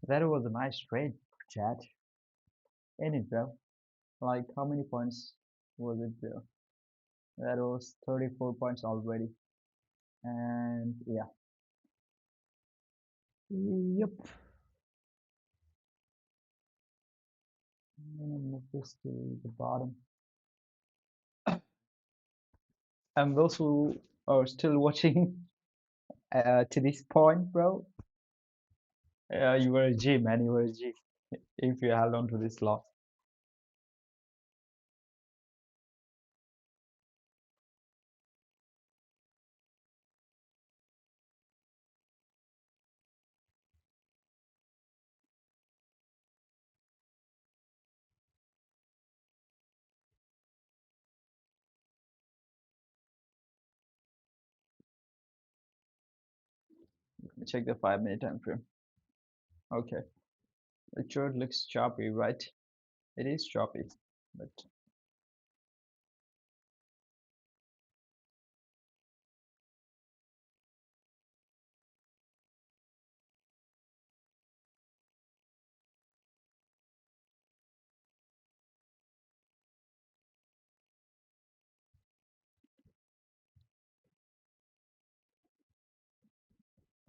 That was a nice trade, chat. Ain't it, bro? Like, how many points was it, bro? That was 34 points already. And yeah. Yep. I'm gonna move this to the bottom. And those who are still watching to this point, bro, you were a G, man. You were a G. If you held on to this loss. Let me check the 5 minute time frame. Okay. The chart looks choppy, right? It is choppy, but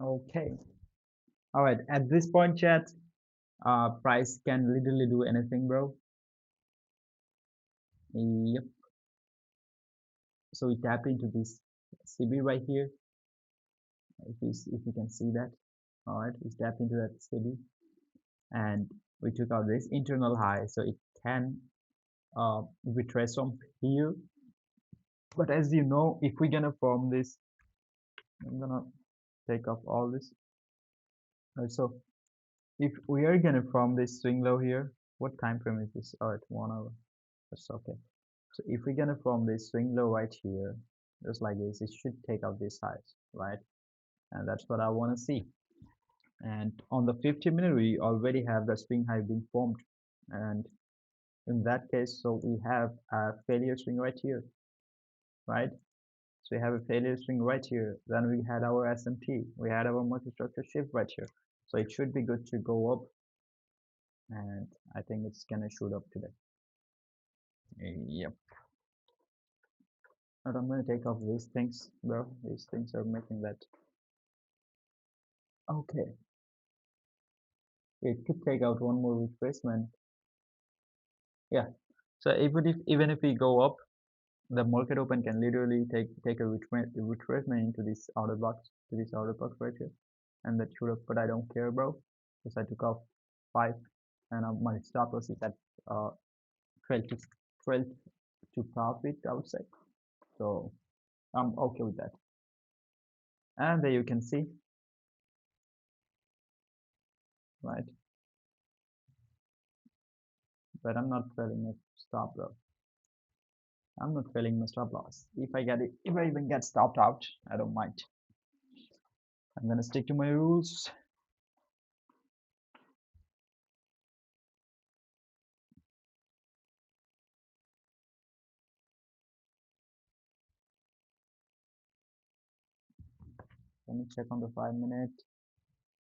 okay. All right. At this point, chat, price can literally do anything, bro. Yep. So we tapped into this CB right here. If you can see that. All right. We tapped into that CB and we took out this internal high, so it can retrace from here. But as you know, if we're gonna form this, I'm gonna take off all this. So if we are gonna form this swing low here, what time frame is this? All right, 1 hour. That's okay. So if we're gonna form this swing low right here, just like this, it should take out these highs, right? And that's what I want to see. And on the 50-minute, we already have the swing high being formed. And in that case, so we have a failure swing right here, right? So we have a failure swing right here. Then we had our SMT. We had our multi-structure shift right here. So it should be good to go up. And I think it's gonna shoot up today. Yep. But I'm gonna take off these things, bro. These things are making that. Okay. It could take out one more retracement. Yeah. So even if we go up, the market open can literally take a retracement into this outer box, to this outer box right here, and that should have. But I don't care, bro, because I took off 5, and my stop loss is at 12 to 12 to profit outside. So I'm okay with that. And there you can see, right? But I'm not trailing a stop loss. I'm not trailing my stop loss. If I get it, if I even get stopped out, I don't mind. I'm gonna stick to my rules. Let me check on the 5 minute.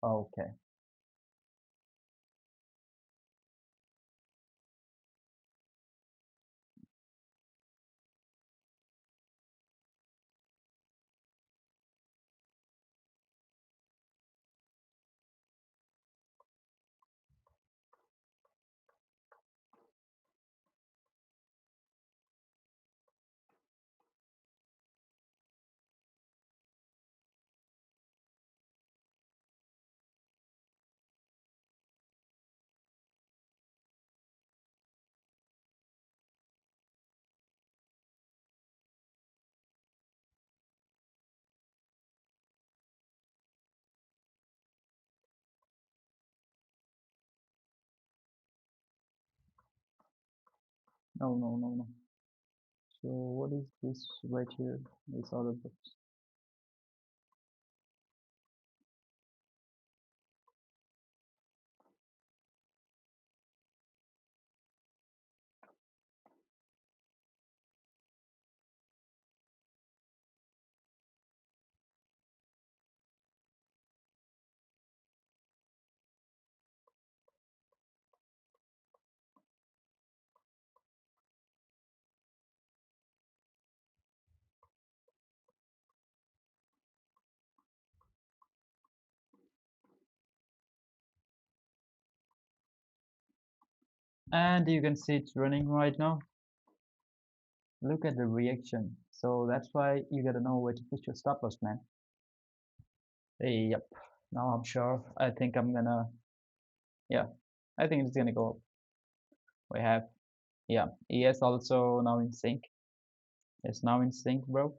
Okay. No, no, no, no. So what is this right here? This other box. And you can see it's running right now. Look at the reaction. So that's why you gotta know where to put your stop loss, man. Hey, yep. Now I'm sure. I think I'm gonna, yeah, I think it's gonna go up. We have, yeah, ES also now in sync. It's now in sync, bro.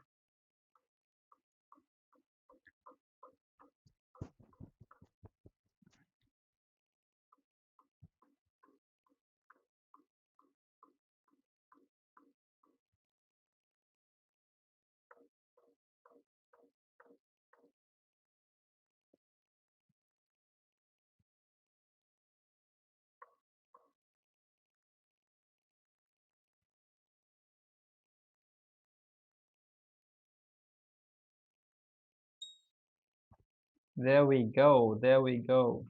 There we go. There we go.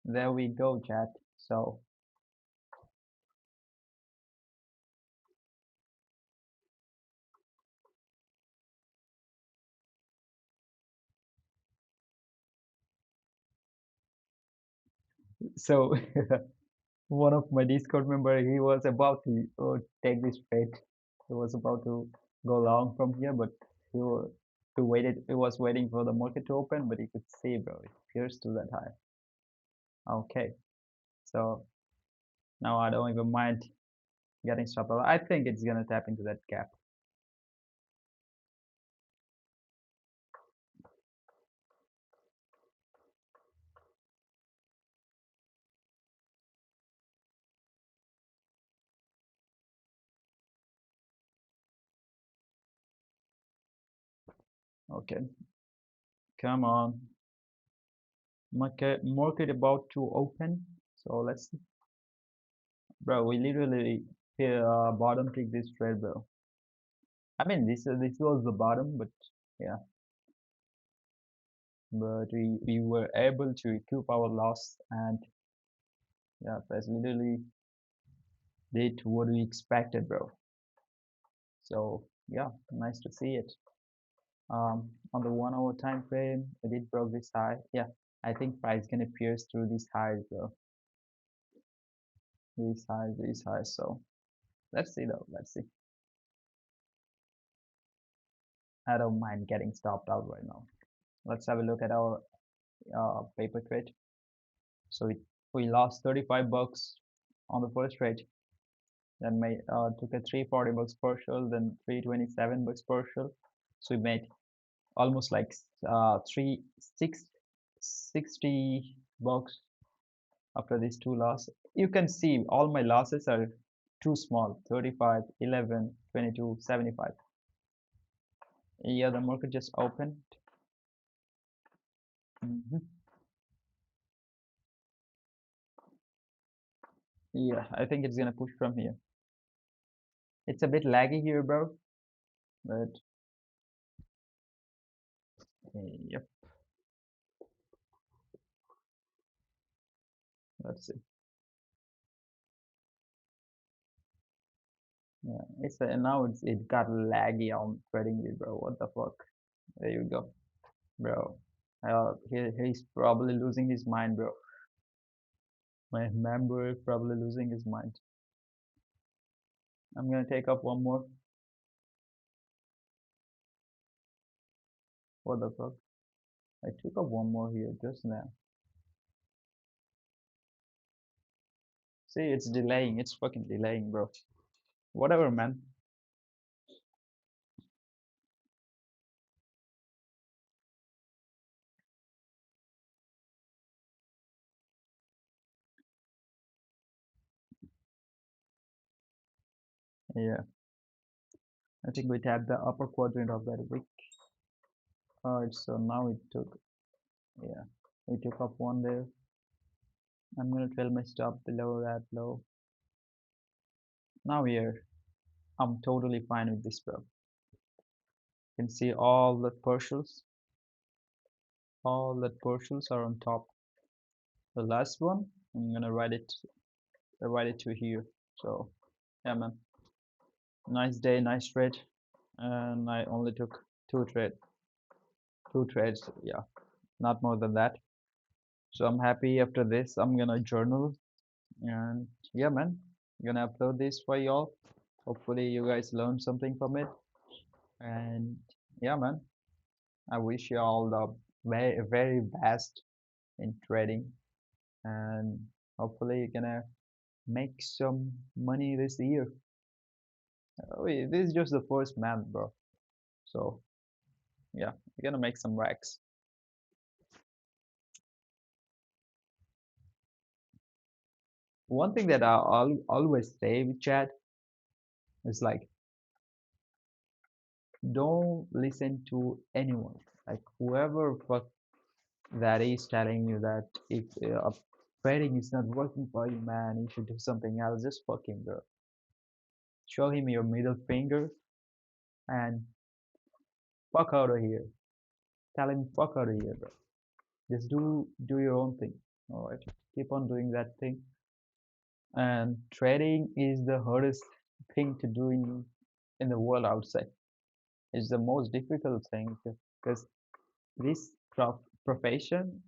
There we go, chat. So, so one of my Discord member, he was about to take this trade. He was about to go long from here, but he was he was waiting for the market to open, but you could see, bro, it pierced to that high. Okay, so now I don't even mind getting stop loss. I think it's gonna tap into that gap. Okay, come on. Market about to open. So let's see. Bro, we literally hit bottom tick this trade, bro. I mean, this was the bottom, but yeah, but we were able to recoup our loss, and yeah, that's literally did what we expected, bro. So yeah, nice to see it. On the 1 hour time frame, it did broke this high. Yeah, I think price gonna pierce through these highs, bro. These highs, these highs. So let's see though. Let's see. I don't mind getting stopped out right now. Let's have a look at our paper trade. So we lost 35 bucks on the first trade. Then made took a 340 bucks partial, then 327 bucks partial. So we made almost like three six 60 bucks after these two losses. You can see all my losses are too small: 35, 11, 22, 75. Yeah, the market just opened. Mhm. Yeah, I think it's gonna push from here. It's a bit laggy here, bro, but yep, let's see. Yeah, it got laggy on trading view, bro. What the fuck? There you go, bro. He's probably losing his mind, bro. My member is probably losing his mind. I'm gonna take up one more. What the fuck? I took up one more here just now. See, it's delaying. It's fucking delaying, bro. Whatever, man. Yeah, I think we tapped the upper quadrant of that wick. Alright, so now yeah, we took up one there. I'm gonna trail my stop below that low. Now here, I'm totally fine with this, bro. You can see all the partials are on top. The last one, I'm gonna write it to here. So yeah, man, nice day, nice trade, and I only took two trade, two trades. Yeah, not more than that. So I'm happy. After this, I'm gonna journal, and yeah, man, I'm gonna upload this for y'all. Hopefully, you guys learned something from it, and yeah, man, I wish you all the very very best in trading, and hopefully you're gonna make some money this year. Wait, this is just the first month, bro. So yeah, you're gonna make some racks. One thing that I'll always say with chat is like, don't listen to anyone. Like whoever fuck that is telling you that if trading is not working for you, man, you should do something else. Just fuck him, bro. Show him your middle finger and fuck out of here. Tell him fuck out of here, bro. Just do your own thing. All right, keep on doing that thing. And trading is the hardest thing to do in the world outside. It's the most difficult thing because this profession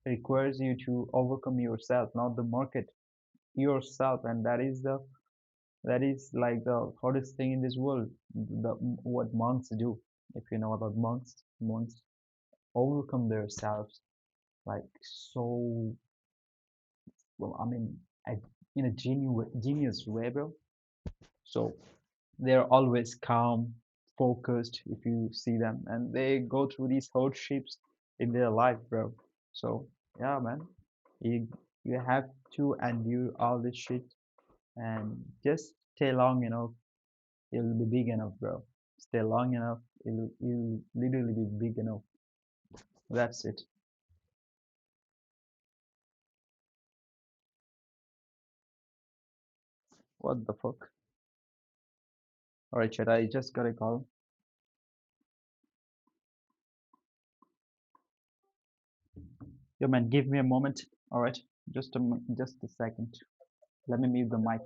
requires you to overcome yourself, not the market, yourself, and that is like the hardest thing in this world. What monks do, if you know about monks overcome themselves like so well. I mean, I, in a genius way, bro. So they're always calm, focused if you see them, and they go through these hardships in their life, bro. So yeah, man, you you have to endure all this shit and just stay long enough, it'll be big enough, bro. Stay long enough, it'll literally be big enough. That's it. What the fuck? All right, chat. I just got a call. Yo, man, give me a moment. All right, just a second. Let me mute the mic.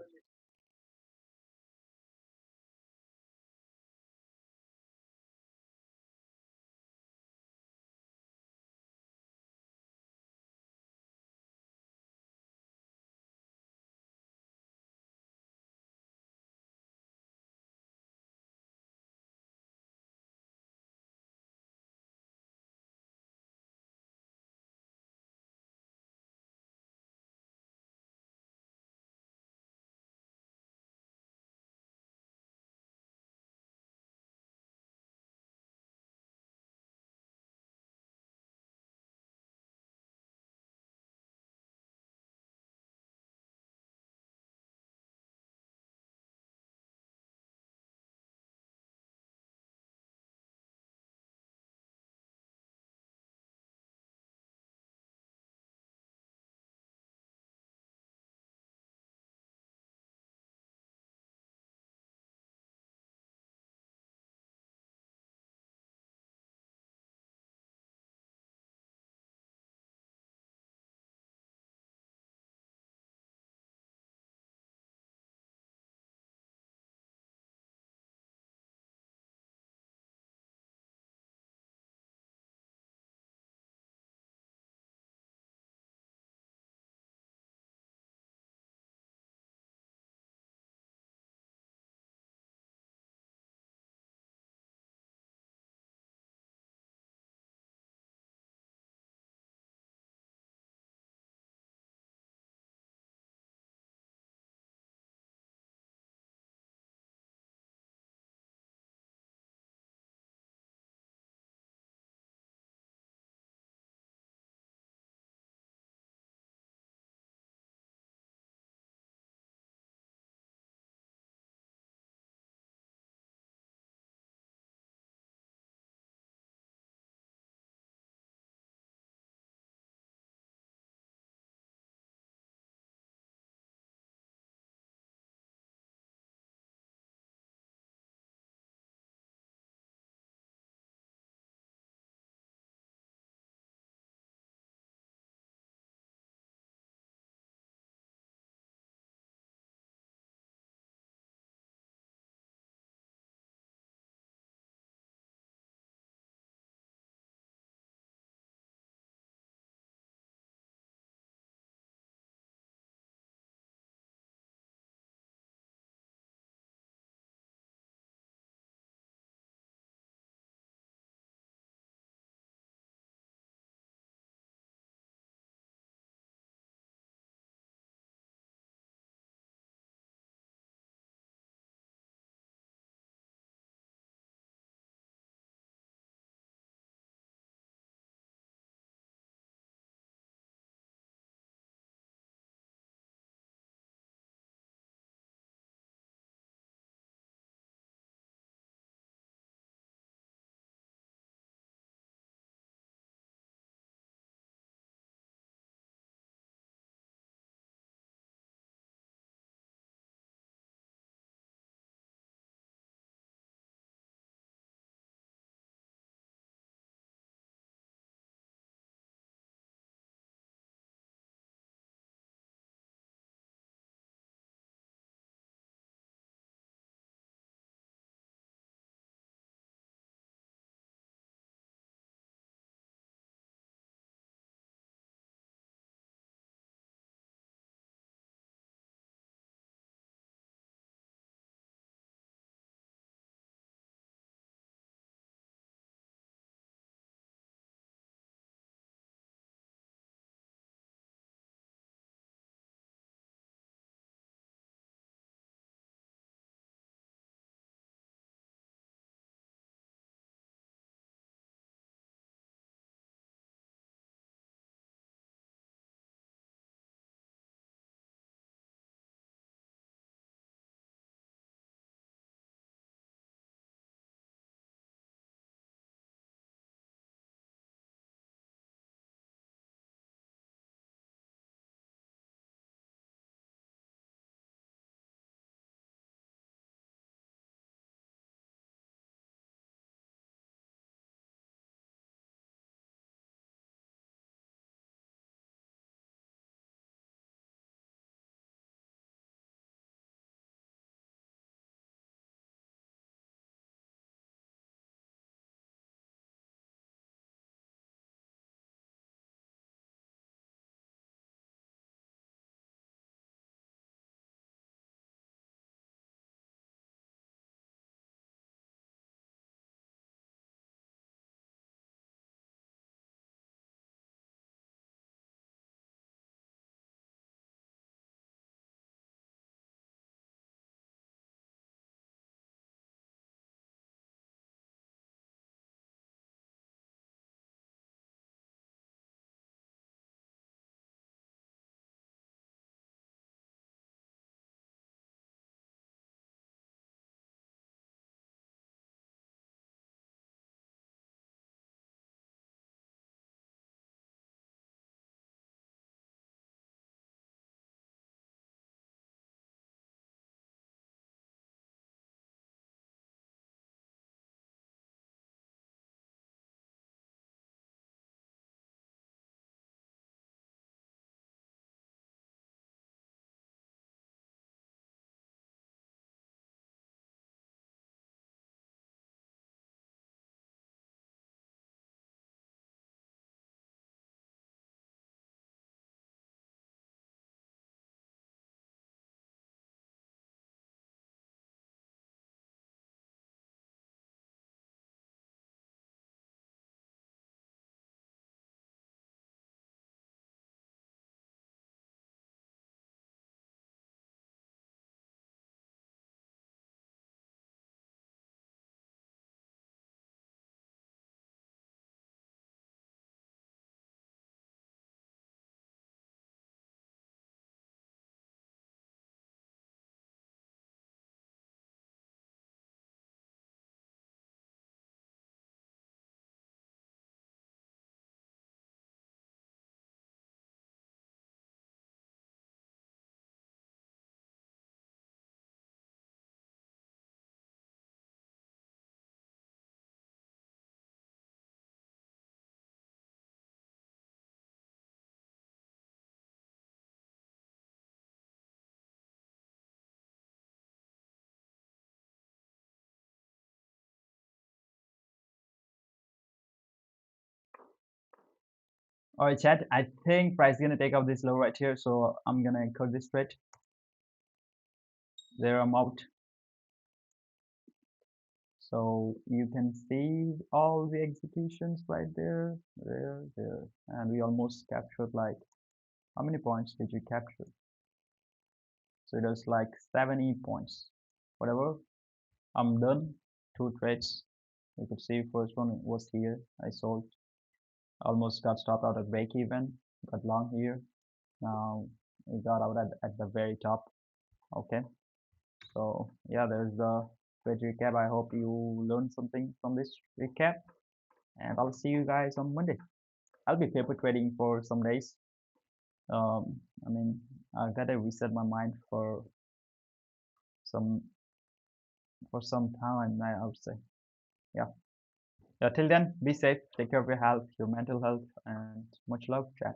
All right, chat. I think price is gonna take out this low right here, so I'm gonna cut this trade. There, I'm out. So you can see all the executions right there, there, and we almost captured like how many points did you capture? So it was like 70 points. Whatever. I'm done. Two trades. You could see first one was here. I sold. Almost got stopped out at break even. Got long here. Now we got out at the very top. Okay. So yeah, there's the trade recap. I hope you learned something from this recap. And I'll see you guys on Monday. I'll be paper trading for some days. I mean, I gotta reset my mind some for some time. I would say, yeah. Yeah. Till then, be safe. Take care of your health, your mental health, and much love, chat.